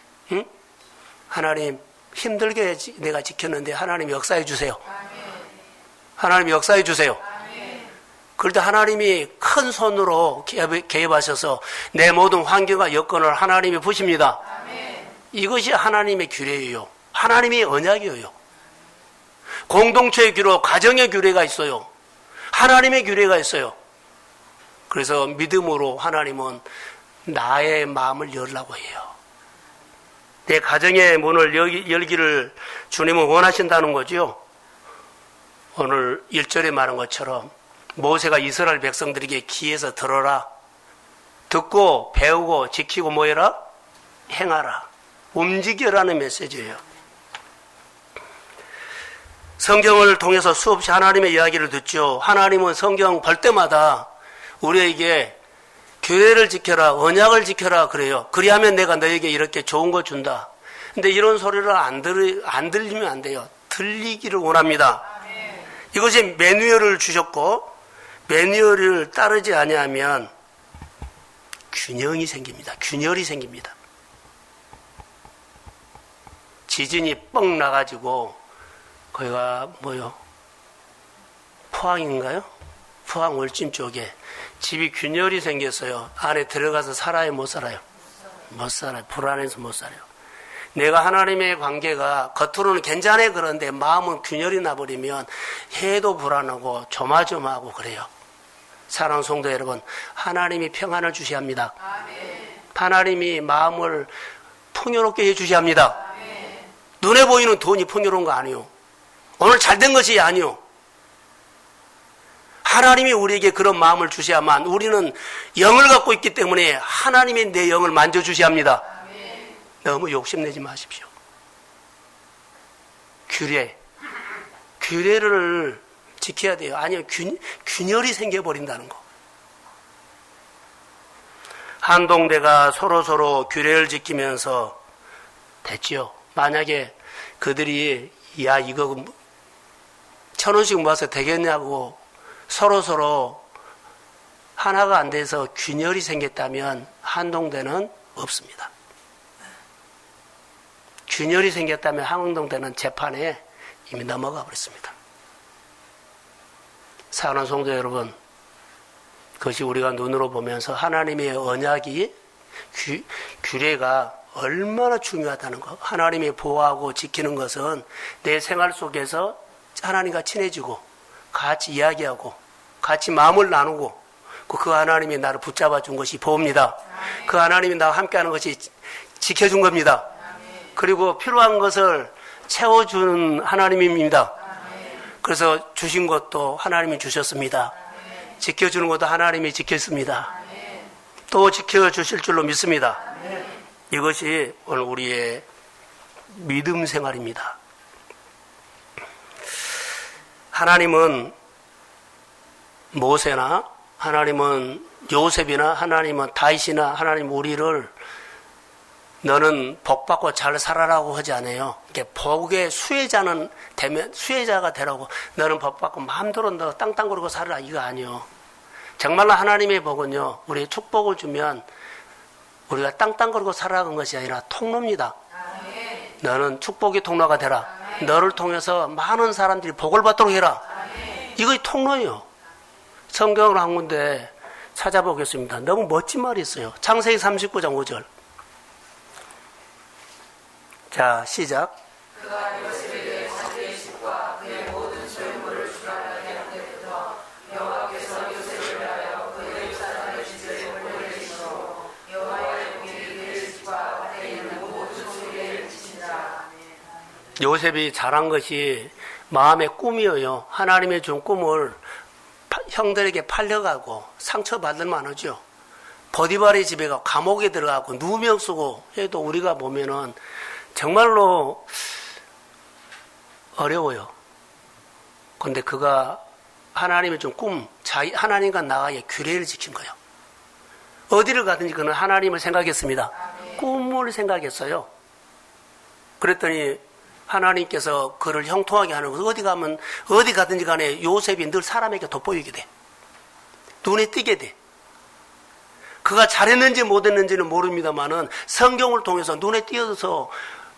Speaker 1: 하나님 힘들게 내가 지켰는데 하나님 역사해 주세요. 하나님 역사해 주세요. 그럴 때 하나님이 큰 손으로 개입하셔서 내 모든 환경과 여건을 하나님이 보십니다. 이것이 하나님의 규례예요. 하나님의 언약이에요. 공동체의 규례, 가정의 규례가 있어요. 하나님의 규례가 있어요. 그래서 믿음으로 하나님은 나의 마음을 열라고 해요. 내 가정의 문을 열기를 주님은 원하신다는 거죠. 오늘 1절에 말한 것처럼 모세가 이스라엘 백성들에게 귀에서 들어라. 듣고 배우고 지키고 뭐해라? 행하라. 움직여라는 메시지예요. 성경을 통해서 수없이 하나님의 이야기를 듣죠. 하나님은 성경 볼 때마다 우리에게 규례를 지켜라, 언약을 지켜라 그래요. 그리하면 내가 너에게 이렇게 좋은 거 준다. 근데 이런 소리를 안 들리면 안 돼요. 들리기를 원합니다. 이것이 매뉴얼을 주셨고 매뉴얼을 따르지 아니하면 균형이 생깁니다. 균열이 생깁니다. 지진이 뻥 나가지고 거기가 뭐요? 포항인가요? 포항 월진 쪽에 집이 균열이 생겼어요. 안에 들어가서 살아요? 못 살아요? 못 살아요. 불안해서 못 살아요. 내가 하나님의 관계가 겉으로는 괜찮아 그런데 마음은 균열이 나버리면 해도 불안하고 조마조마하고 그래요. 사랑하는 성도 여러분, 하나님이 평안을 주셔야 합니다. 하나님이 마음을 풍요롭게 해주셔야 합니다. 눈에 보이는 돈이 풍요로운 거 아니요. 오늘 잘된 것이 아니요. 하나님이 우리에게 그런 마음을 주셔야만 우리는 영을 갖고 있기 때문에 하나님이 내 영을 만져주셔야 합니다. 너무 욕심내지 마십시오. 규례를 지켜야 돼요. 아니요, 균열이 생겨버린다는 거. 한동대가 서로 규례를 지키면서 됐지요. 만약에 그들이 야 이거 1,000원씩 모아서 되겠냐고 서로 하나가 안 돼서 균열이 생겼다면 한동대는 없습니다. 균열이 생겼다면 한동대는 재판에 이미 넘어가 버렸습니다. 사랑하는 성도 여러분, 그것이 우리가 눈으로 보면서 하나님의 언약이 규례가 얼마나 중요하다는 거. 하나님이 보호하고 지키는 것은 내 생활 속에서 하나님과 친해지고 같이 이야기하고 같이 마음을 나누고 그 하나님이 나를 붙잡아 준 것이 보호입니다. 그 하나님이 나와 함께하는 것이 지켜준 겁니다. 그리고 필요한 것을 채워주는 하나님입니다. 그래서 주신 것도 하나님이 주셨습니다. 지켜주는 것도 하나님이 지켰습니다. 또 지켜주실 줄로 믿습니다. 이것이 오늘 우리의 믿음 생활입니다. 하나님은 모세나 하나님은 요셉이나 하나님은 다윗이나 하나님 우리를 너는 복받고 잘 살아라고 하지 않아요. 이게 복의 수혜자는 되면 수혜자가 되라고 너는 복받고 마음대로 너 땅땅 거리고 살아라 이거 아니요. 정말로 하나님의 복은요. 우리의 축복을 주면 우리가 땅땅 거리고 살아가는 것이 아니라 통로입니다. 너는 축복의 통로가 되라. 너를 통해서 많은 사람들이 복을 받도록 해라. 이것이 통로예요. 성경을 한 군데 찾아보겠습니다. 너무 멋진 말이 있어요. 창세기 39장 5절. 자, 시작.
Speaker 2: 그가 요셉에게 자기의 집과 그의 모든 소유물을 주라하게 한 때부터 여호와께서 요셉을 위하여 그의 사람의 집에 올려주시고 여호와의 복이 그의 집과 밭에 있는 모든 소유에 미치니라.
Speaker 1: 요셉이 잘한 것이 마음의 꿈이에요. 하나님의 준 꿈을 형들에게 팔려가고 상처받을 만하죠. 보디발의 집에 가 감옥에 들어가고 누명 쓰고 해도 우리가 보면은 정말로 어려워요. 그런데 그가 하나님의 준 꿈, 하나님과 나와의 규례를 지킨 거예요. 어디를 가든지 그는 하나님을 생각했습니다. 꿈을 생각했어요. 그랬더니 하나님께서 그를 형통하게 하는 것을 어디 가든지 간에 요셉이 늘 사람에게 돋보이게 돼. 눈에 띄게 돼. 그가 잘했는지 못했는지는 모릅니다만은 성경을 통해서 눈에 띄어서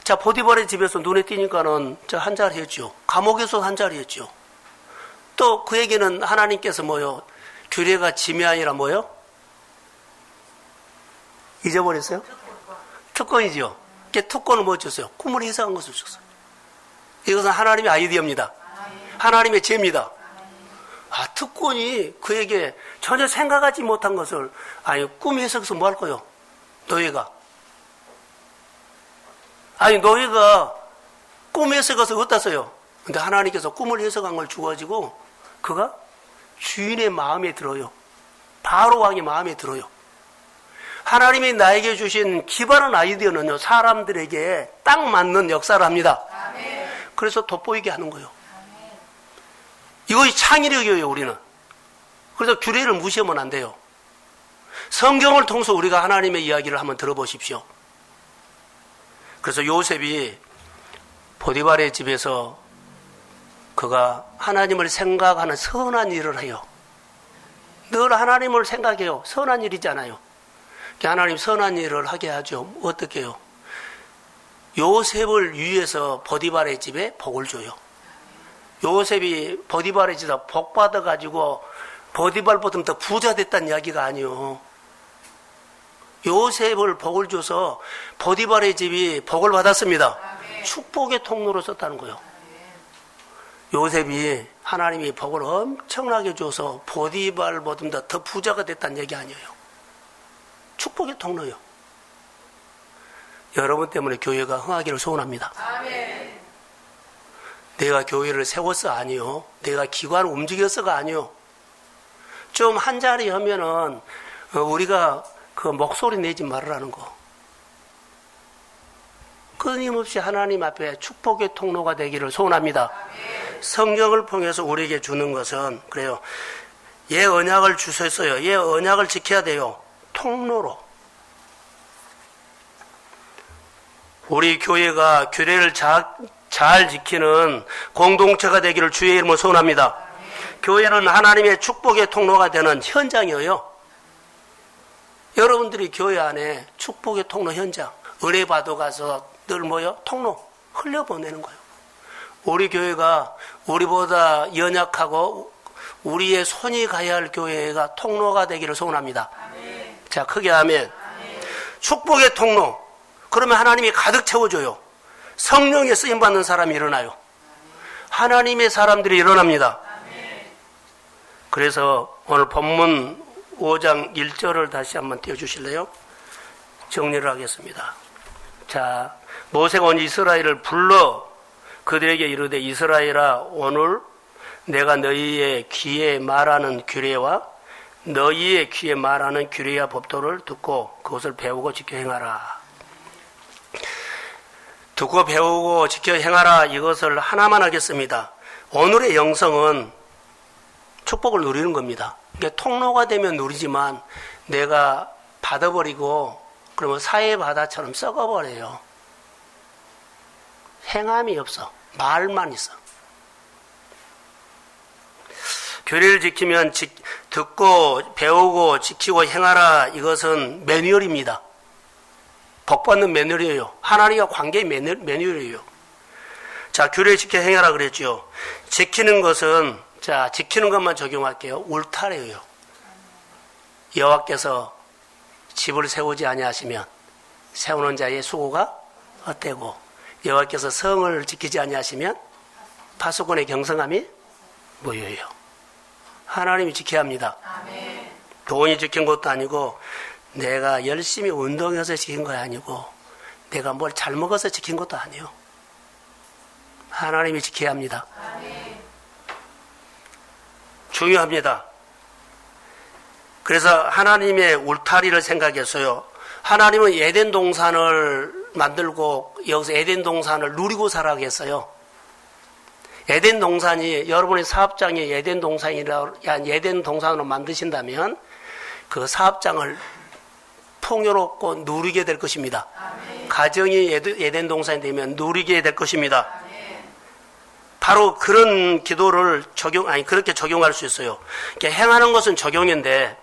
Speaker 1: 자 보디발의 집에서 눈에 띄니까는 저 한 자리 했죠. 감옥에서 한 자리 했죠. 또 그에게는 하나님께서 뭐요? 규례가 짐이 아니라 뭐요? 잊어버렸어요? 특권이죠. 특권을 뭐 줬어요? 꿈을 해석한 것을 줬어요. 이것은 하나님의 아이디어입니다. 하나님의 죄입니다. 특권이 그에게 전혀 생각하지 못한 것을 꿈 해석해서 뭐 할 거요? 노예가. 노예가 꿈 해석해서 어디다 써요? 근데 하나님께서 꿈을 해석한 걸 주어지고 그가 주인의 마음에 들어요. 바로 왕의 마음에 들어요. 하나님이 나에게 주신 기발한 아이디어는요, 사람들에게 딱 맞는 역사를 합니다. 그래서 돋보이게 하는 거예요. 이것이 창의력이에요, 우리는. 그래서 규례를 무시하면 안 돼요. 성경을 통해서 우리가 하나님의 이야기를 한번 들어보십시오. 그래서 요셉이 보디발의 집에서 그가 하나님을 생각하는 선한 일을 해요. 늘 하나님을 생각해요. 선한 일이잖아요. 하나님 선한 일을 하게 하죠. 어떻게 해요? 요셉을 위해서 보디발의 집에 복을 줘요. 요셉이 보디발의 집에서 복 받아가지고 보디발보다 더 부자 됐다는 이야기가 아니에요. 요셉을 복을 줘서 보디발의 집이 복을 받았습니다. 축복의 통로로 썼다는 거예요. 요셉이 하나님이 복을 엄청나게 줘서 보디발보다 더 부자가 됐다는 얘기 아니에요. 축복의 통로요. 여러분 때문에 교회가 흥하기를 소원합니다.
Speaker 2: 아멘.
Speaker 1: 내가 교회를 세웠어 아니요. 내가 기관을 움직였어가 아니요. 좀 한 자리 하면은 우리가 그 목소리 내지 말으라는 거. 끊임없이 하나님 앞에 축복의 통로가 되기를 소원합니다. 아멘. 성경을 통해서 우리에게 주는 것은 그래요. 얘 언약을 주셨어요. 얘 언약을 지켜야 돼요. 통로로. 우리 교회가 규례를 잘 지키는 공동체가 되기를 주의 이름으로 소원합니다. 교회는 하나님의 축복의 통로가 되는 현장이에요. 여러분들이 교회 안에 축복의 통로 현장, 은혜 받아 가서 늘 뭐요? 통로 흘려보내는 거예요. 우리 교회가 우리보다 연약하고 우리의 손이 가야 할 교회가 통로가 되기를 소원합니다. 자, 크게 하면 축복의 통로. 그러면 하나님이 가득 채워줘요. 성령에 쓰임받는 사람이 일어나요. 하나님의 사람들이 일어납니다. 그래서 오늘 본문 5장 1절을 다시 한번 띄워주실래요? 정리를 하겠습니다. 자, 모세가 온 이스라엘을 불러 그들에게 이르되 이스라엘아 오늘 내가 너희의 귀에 말하는 규례와 너희의 귀에 말하는 규례와 법도를 듣고 그것을 배우고 지켜 행하라. 듣고 배우고 지켜 행하라 이것을 하나만 하겠습니다. 오늘의 영성은 축복을 누리는 겁니다. 이게 통로가 되면 누리지만 내가 받아버리고 그러면 사회 바다처럼 썩어버려요. 행함이 없어. 말만 있어. 규례를 지키면 듣고 배우고 지키고 행하라 이것은 매뉴얼입니다. 복받는 매뉴얼이에요. 하나님과 관계의 매뉴얼이에요. 자, 규례 지켜 행하라 그랬죠. 지키는 것은 자, 지키는 것만 적용할게요. 울타리예요. 여호와께서 집을 세우지 아니하시면 세우는 자의 수고가 헛되고 여호와께서 성을 지키지 아니하시면 파수꾼의 경성함이 무효예요. 하나님이 지켜야 합니다. 아멘. 돈이 지킨 것도 아니고 내가 열심히 운동해서 지킨 거 아니고 내가 뭘 잘 먹어서 지킨 것도 아니에요. 하나님이 지켜야 합니다. 아멘. 중요합니다. 그래서 하나님의 울타리를 생각해서요. 하나님은 에덴 동산을 만들고 여기서 에덴 동산을 누리고 살아가게 했어요. 에덴 동산이 여러분의 사업장이 에덴 동산으로 만드신다면 그 사업장을 풍요롭고 누리게 될 것입니다. 아멘. 가정이 에덴 동산이 되면 누리게 될 것입니다. 아멘. 바로 그런 기도를 그렇게 적용할 수 있어요. 행하는 것은 적용인데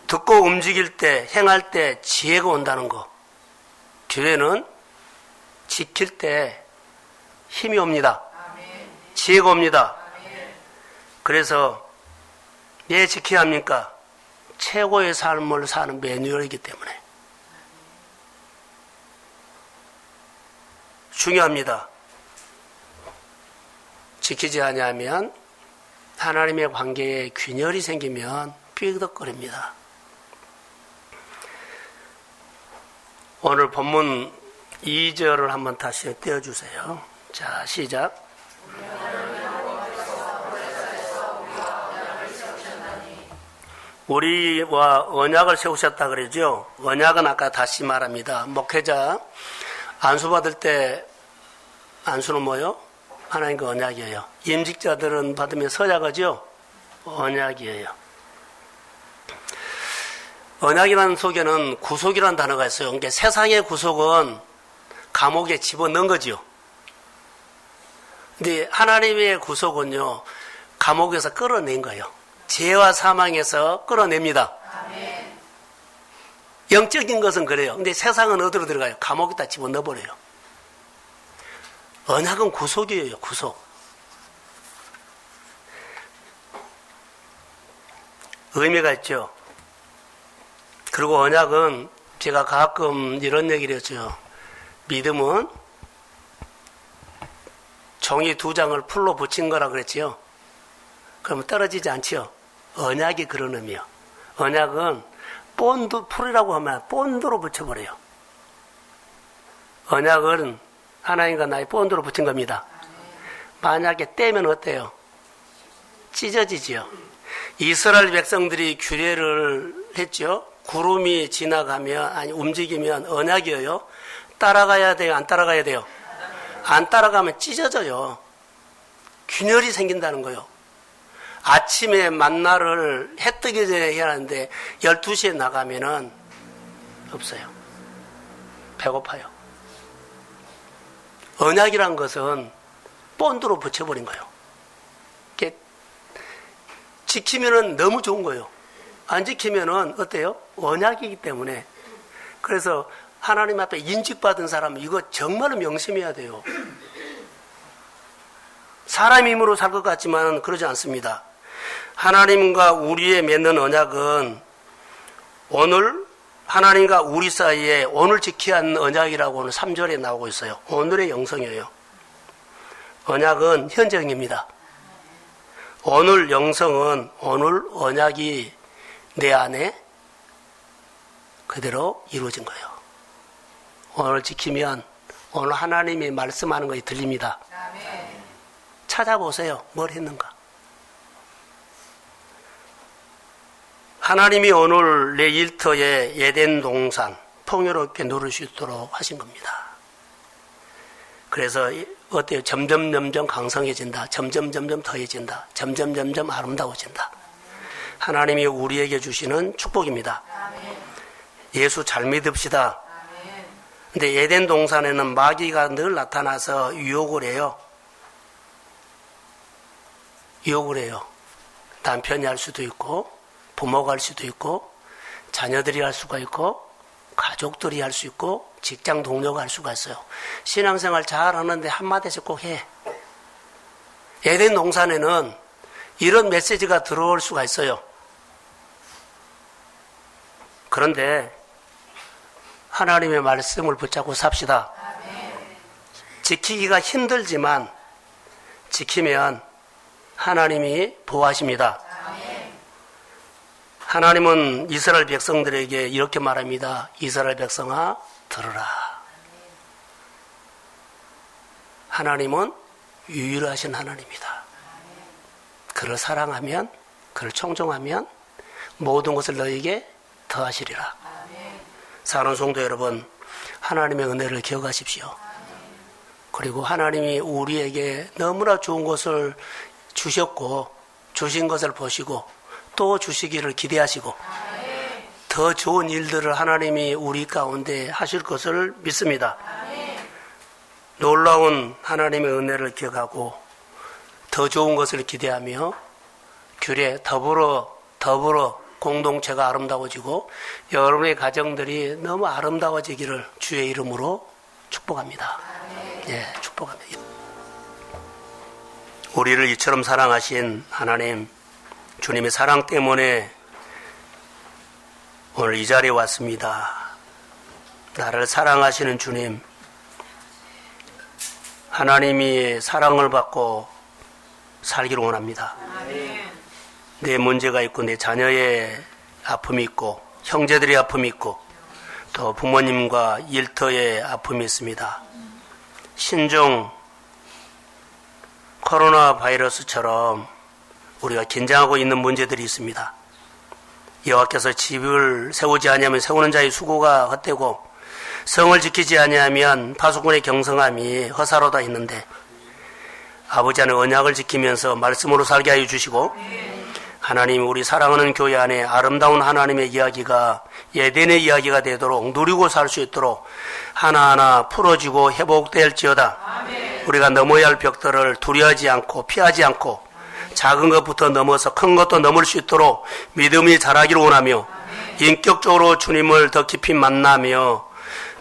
Speaker 1: 듣고 움직일 때, 행할 때 지혜가 온다는 거. 교회는 지킬 때 힘이 옵니다. 아멘. 지혜가 옵니다. 아멘. 그래서 왜 지켜야 합니까? 최고의 삶을 사는 매뉴얼이기 때문에. 중요합니다. 지키지 아니하면 하나님의 관계에 균열이 생기면 삐걱거립니다. 오늘 본문 2절을 한번 다시 떼어주세요. 자, 시작. 우리와 언약을 세우셨다 그러죠. 언약은 아까 다시 말합니다. 목회자 안수 받을 때 안수는 뭐요? 하나님과 언약이에요. 임직자들은 받으면 서약하죠. 언약이에요. 언약이라는 속에는 구속이라는 단어가 있어요. 그러니까 세상의 구속은 감옥에 집어넣은 거죠. 근데 하나님의 구속은요, 감옥에서 끌어낸 거예요. 죄와 사망에서 끌어냅니다. 아멘. 영적인 것은 그래요. 근데 세상은 어디로 들어가요? 감옥에다 집어넣어버려요. 언약은 구속이에요, 구속. 의미가 있죠. 그리고 언약은 제가 가끔 이런 얘기를 했죠. 믿음은 종이 2장을 풀로 붙인 거라 그랬지요. 그러면 떨어지지 않지요. 언약이 그런 의미요. 언약은 본드, 풀이라고 하면 본드로 붙여버려요. 언약은 하나님과 나의 본드로 붙인 겁니다. 만약에 떼면 어때요? 찢어지지요. 이스라엘 백성들이 규례를 했죠. 구름이 지나가면, 움직이면 언약이에요. 따라가야 돼요? 안 따라가야 돼요? 안 따라가면 찢어져요. 균열이 생긴다는 거예요. 아침에 만나를 해 뜨기 전에 해야 하는데 12시에 나가면은 없어요. 배고파요. 언약이란 것은 본드로 붙여버린 거예요. 이게 지키면은 너무 좋은 거예요. 안 지키면은 어때요? 언약이기 때문에. 그래서 하나님 앞에 인직받은 사람은 이거 정말로 명심해야 돼요. 사람 힘으로 살 것 같지만 그러지 않습니다. 하나님과 우리의 맺는 언약은 오늘 하나님과 우리 사이에 오늘 지켜야 하는 언약이라고 오늘 3절에 나오고 있어요. 오늘의 영성이에요. 언약은 현재형입니다. 오늘 영성은 오늘 언약이 내 안에 그대로 이루어진 거예요. 오늘 지키면 오늘 하나님이 말씀하는 것이 들립니다. 찾아보세요. 뭘 했는가. 하나님이 오늘 내 일터에 에덴 동산 풍요롭게 누릴 수 있도록 하신 겁니다. 그래서 어때요? 점점 강성해진다. 점점 더해진다. 점점 아름다워진다. 하나님이 우리에게 주시는 축복입니다. 예수 잘 믿읍시다. 근데 에덴 동산에는 마귀가 늘 나타나서 유혹을 해요. 남편이 할 수도 있고 부모가 할 수도 있고 자녀들이 할 수가 있고 가족들이 할 수 있고 직장 동료가 할 수가 있어요. 신앙생활 잘하는데 한마디씩 꼭 해. 에덴 동산에는 이런 메시지가 들어올 수가 있어요. 그런데 하나님의 말씀을 붙잡고 삽시다. 지키기가 힘들지만 지키면 하나님이 보호하십니다. 하나님은 이스라엘 백성들에게 이렇게 말합니다. 이스라엘 백성아 들으라. 하나님은 유일하신 하나님이다. 그를 사랑하면 그를 청종하면 모든 것을 너에게 더하시리라. 사랑하는 성도 여러분, 하나님의 은혜를 기억하십시오. 그리고 하나님이 우리에게 너무나 좋은 것을 주셨고 주신 것을 보시고 또 주시기를 기대하시고 더 좋은 일들을 하나님이 우리 가운데 하실 것을 믿습니다. 놀라운 하나님의 은혜를 기억하고 더 좋은 것을 기대하며 규례 더불어 공동체가 아름다워지고 여러분의 가정들이 너무 아름다워지기를 주의 이름으로 축복합니다. 예, 축복합니다. 우리를 이처럼 사랑하신 하나님, 주님의 사랑 때문에 오늘 이 자리에 왔습니다. 나를 사랑하시는 주님, 하나님이 사랑을 받고 살기를 원합니다. 내 문제가 있고 내 자녀의 아픔이 있고 형제들의 아픔이 있고 또 부모님과 일터의 아픔이 있습니다. 신종 코로나 바이러스처럼 우리가 긴장하고 있는 문제들이 있습니다. 여호와께서 집을 세우지 아니하면 세우는 자의 수고가 헛되고 성을 지키지 아니하면 파수꾼의 경성함이 허사로다 했는데 아버지 안에 언약을 지키면서 말씀으로 살게 하여 주시고 하나님 우리 사랑하는 교회 안에 아름다운 하나님의 이야기가 에덴의 이야기가 되도록 누리고 살 수 있도록 하나하나 풀어지고 회복될지어다. 우리가 넘어야 할 벽들을 두려워하지 않고 피하지 않고 작은 것부터 넘어서 큰 것도 넘을 수 있도록 믿음이 자라기를 원하며 인격적으로 주님을 더 깊이 만나며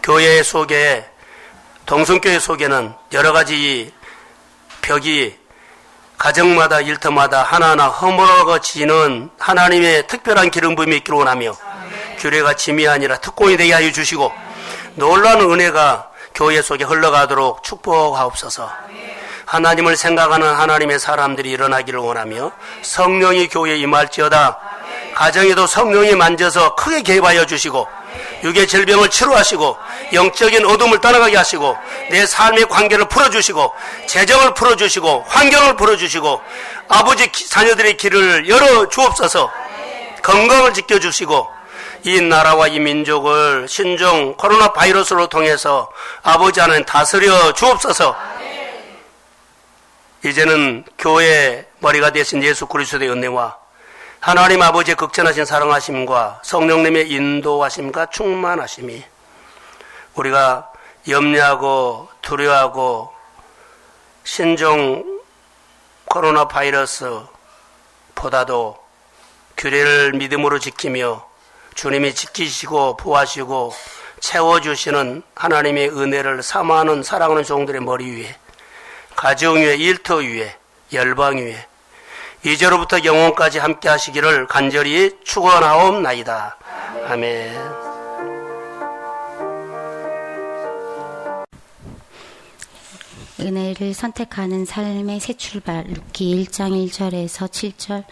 Speaker 1: 교회 속에 동성교회 속에는 여러 가지 벽이 가정마다 일터마다 하나하나 허물어지는 하나님의 특별한 기름 부음이 있기를 원하며 규례가 짐이 아니라 특권이 되게 하여 주시고 놀라운 은혜가 교회 속에 흘러가도록 축복하옵소서. 하나님을 생각하는 하나님의 사람들이 일어나기를 원하며 성령이 교회에 임할지어다. 가정에도 성령이 만져서 크게 개입하여 주시고 육의 질병을 치료하시고 영적인 어둠을 떠나가게 하시고 내 삶의 관계를 풀어주시고 재정을 풀어주시고 환경을 풀어주시고 아버지 자녀들의 길을 열어주옵소서. 건강을 지켜주시고 이 나라와 이 민족을 신종 코로나 바이러스로 통해서 아버지 하나님 다스려 주옵소서. 이제는 교회의 머리가 되신 예수 그리스도의 은혜와 하나님 아버지의 극진하신 사랑하심과 성령님의 인도하심과 충만하심이 우리가 염려하고 두려워하고 신종 코로나 바이러스보다도 규례를 믿음으로 지키며 주님이 지키시고 보호하시고 채워주시는 하나님의 은혜를 사모하는 사랑하는 종들의 머리 위에 가정 위에 일터 위에 열방 위에 이제로부터 영원까지 함께 하시기를 간절히 축원하옵나이다. 아멘.
Speaker 3: 은혜를 선택하는 삶의 새 출발, 룻기 1장 1절에서 7절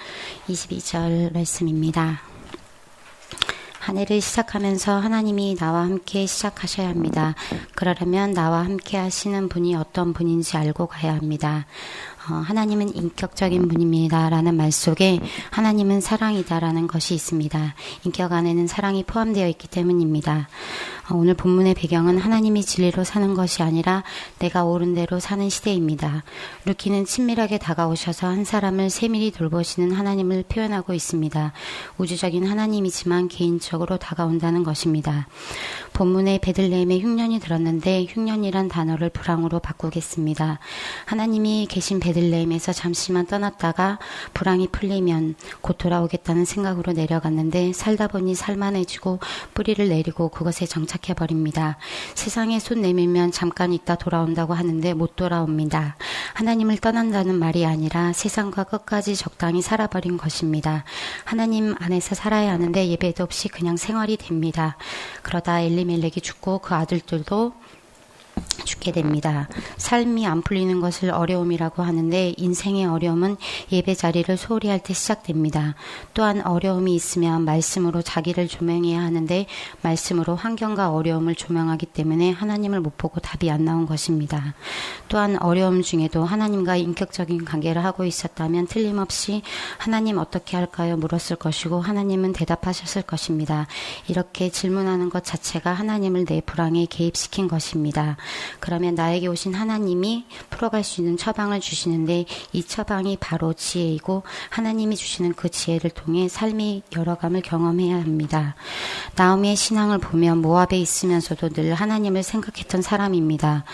Speaker 3: 22절 말씀입니다. 한 해를 시작하면서 하나님이 나와 함께 시작하셔야 합니다. 그러려면 나와 함께 하시는 분이 어떤 분인지 알고 가야 합니다. 하나님은 인격적인 분입니다 라는 말 속에 하나님은 사랑이다 라는 것이 있습니다. 인격 안에는 사랑이 포함되어 있기 때문입니다. 오늘 본문의 배경은 하나님이 진리로 사는 것이 아니라 내가 옳은 대로 사는 시대입니다. 루키는 친밀하게 다가오셔서 한 사람을 세밀히 돌보시는 하나님을 표현하고 있습니다. 우주적인 하나님이지만 개인적으로 다가온다는 것입니다. 본문에 베들레헴에 흉년이 들었는데 흉년이란 단어를 불황으로 바꾸겠습니다. 하나님이 계신 베들레헴에서 잠시만 떠났다가 불황이 풀리면 곧 돌아오겠다는 생각으로 내려갔는데 살다 보니 살만해지고 뿌리를 내리고 그것에 정착해버립니다. 세상에 손 내밀면 잠깐 있다 돌아온다고 하는데 못 돌아옵니다. 하나님을 떠난다는 말이 아니라 세상과 끝까지 적당히 살아버린 것입니다. 하나님 안에서 살아야 하는데 예배도 없이 그냥 생활이 됩니다. 그러다 엘리멜렉이 죽고 그 아들들도 죽게 됩니다. 삶이 안 풀리는 것을 어려움이라고 하는데 인생의 어려움은 예배 자리를 소홀히 할 때 시작됩니다. 또한 어려움이 있으면 말씀으로 자기를 조명해야 하는데 말씀으로 환경과 어려움을 조명하기 때문에 하나님을 못 보고 답이 안 나온 것입니다. 또한 어려움 중에도 하나님과 인격적인 관계를 하고 있었다면 틀림없이 하나님 어떻게 할까요? 물었을 것이고 하나님은 대답하셨을 것입니다. 이렇게 질문하는 것 자체가 하나님을 내 불황에 개입시킨 것입니다. 그러면 나에게 오신 하나님이 풀어갈 수 있는 처방을 주시는데 이 처방이 바로 지혜이고 하나님이 주시는 그 지혜를 통해 삶의 열어감을 경험해야 합니다. 나오미의 신앙을 보면 모압에 있으면서도 늘 하나님을 생각했던 사람입니다.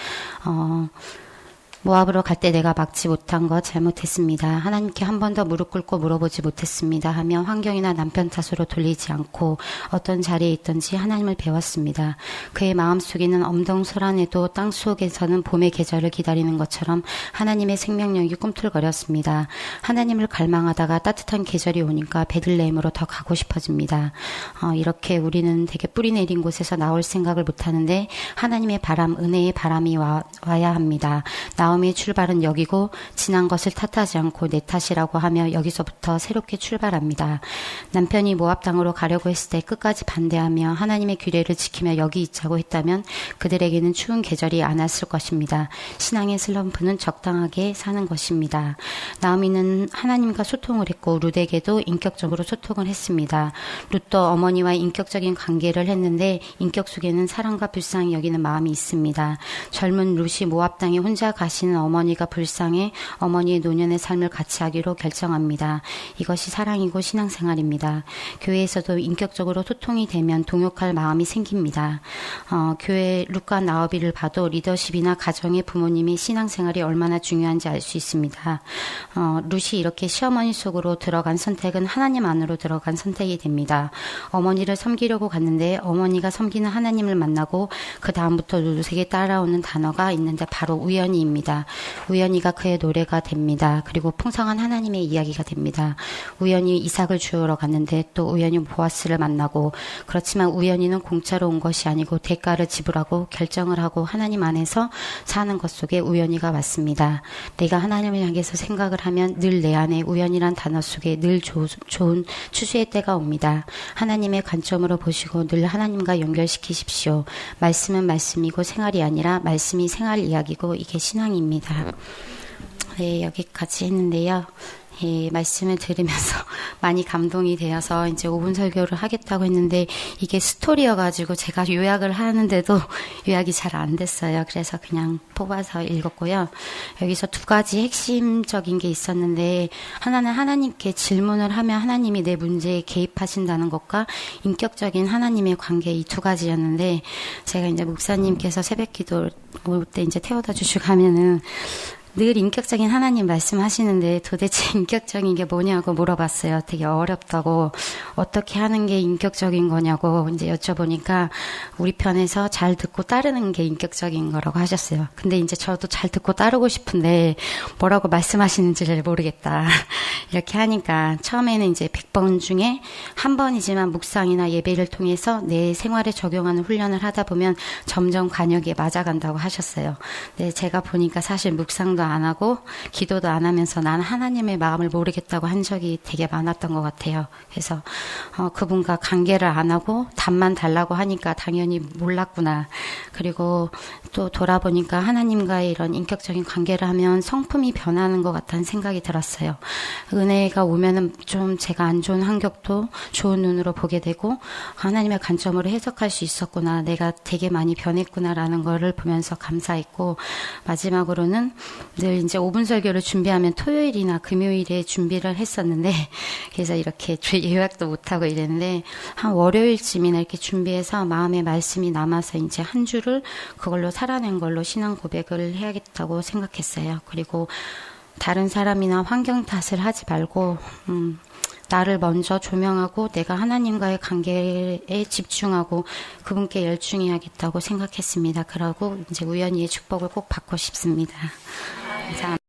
Speaker 3: 모압으로 갈 때 내가 막지 못한 것 잘못했습니다. 하나님께 한 번 더 무릎 꿇고 물어보지 못했습니다 하며 환경이나 남편 탓으로 돌리지 않고 어떤 자리에 있든지 하나님을 배웠습니다. 그의 마음속에는 엄동설안에도 땅속에서는 봄의 계절을 기다리는 것처럼 하나님의 생명력이 꿈틀거렸습니다. 하나님을 갈망하다가 따뜻한 계절이 오니까 베들레헴으로 더 가고 싶어집니다. 이렇게 우리는 되게 뿌리 내린 곳에서 나올 생각을 못하는데 하나님의 바람, 은혜의 바람이 와야 합니다. 나오미의 출발은 여기고 지난 것을 탓하지 않고 내 탓이라고 하며 여기서부터 새롭게 출발합니다. 남편이 모압 땅으로 가려고 했을 때 끝까지 반대하며 하나님의 규례를 지키며 여기 있자고 했다면 그들에게는 추운 계절이 안 왔을 것입니다. 신앙의 슬럼프는 적당하게 사는 것입니다. 나오미는 하나님과 소통을 했고 룻에게도 인격적으로 소통을 했습니다. 룻도 어머니와 인격적인 관계를 했는데 인격 속에는 사랑과 불쌍히 여기는 마음이 있습니다. 젊은 룻이 모압 땅에 혼자 가시는 어머니가 불쌍해 어머니의 노년의 삶을 같이 하기로 결정합니다. 이것이 사랑이고 신앙생활입니다. 교회에서도 인격적으로 소통이 되면 동역할 마음이 생깁니다. 교회 룻과 나오미를 봐도 리더십이나 가정의 부모님의 신앙생활이 얼마나 중요한지 알 수 있습니다. 룻이 이렇게 시어머니 속으로 들어간 선택은 하나님 안으로 들어간 선택이 됩니다. 어머니를 섬기려고 갔는데 어머니가 섬기는 하나님을 만나고 그 다음부터 룻에게 따라오는 단어가 있는데 바로 우연히입니다. 우연히가 그의 노래가 됩니다. 그리고 풍성한 하나님의 이야기가 됩니다. 우연히 이삭을 주우러 갔는데 또 우연히 보아스를 만나고 그렇지만 우연히는 공짜로 온 것이 아니고 대가를 지불하고 결정을 하고 하나님 안에서 사는 것 속에 우연히가 왔습니다. 내가 하나님을 향해서 생각을 하면 늘 내 안에 우연이란 단어 속에 늘 좋은 추수의 때가 옵니다. 하나님의 관점으로 보시고 늘 하나님과 연결시키십시오. 말씀은 말씀이고 생활이 아니라 말씀이 생활 이야기고 이게 신앙입니다. 네, 여기까지 했는데요. 예, 말씀을 들으면서 많이 감동이 되어서 이제 5분 설교를 하겠다고 했는데 이게 스토리여가지고 제가 요약을 하는데도 요약이 잘 안 됐어요. 그래서 그냥 뽑아서 읽었고요. 여기서 두 가지 핵심적인 게 있었는데 하나는 하나님께 질문을 하면 하나님이 내 문제에 개입하신다는 것과 인격적인 하나님의 관계 이 두 가지였는데 제가 이제 목사님께서 새벽 기도 올 때 이제 태워다 주시고 하면은 늘 인격적인 하나님 말씀하시는데 도대체 인격적인 게 뭐냐고 물어봤어요. 되게 어렵다고. 어떻게 하는 게 인격적인 거냐고 이제 여쭤보니까 우리 편에서 잘 듣고 따르는 게 인격적인 거라고 하셨어요. 근데 이제 저도 잘 듣고 따르고 싶은데 뭐라고 말씀하시는지를 모르겠다. 이렇게 하니까 처음에는 이제 100번 중에 한 번이지만 묵상이나 예배를 통해서 내 생활에 적용하는 훈련을 하다 보면 점점 관역에 맞아간다고 하셨어요. 네, 제가 보니까 사실 묵상도 안 하고 기도도 안 하면서 나는 하나님의 마음을 모르겠다고 한 적이 되게 많았던 것 같아요. 그래서 그분과 관계를 안 하고 답만 달라고 하니까 당연히 몰랐구나. 그리고 또 돌아보니까 하나님과의 이런 인격적인 관계를 하면 성품이 변하는 것 같다는 생각이 들었어요. 은혜가 오면은 좀 제가 안 좋은 환경도 좋은 눈으로 보게 되고 하나님의 관점으로 해석할 수 있었구나. 내가 되게 많이 변했구나라는 거를 보면서 감사했고 마지막으로는 늘 이제 5분 설교를 준비하면 토요일이나 금요일에 준비를 했었는데 그래서 이렇게 예약도 못하고 이랬는데 한 월요일쯤이나 이렇게 준비해서 마음에 말씀이 남아서 이제 한 주를 그걸로 살아낸 걸로 신앙 고백을 해야겠다고 생각했어요. 그리고 다른 사람이나 환경 탓을 하지 말고 나를 먼저 조명하고 내가 하나님과의 관계에 집중하고 그분께 열중해야겠다고 생각했습니다. 그러고 이제 우연히의 축복을 꼭 받고 싶습니다. 감사합니다.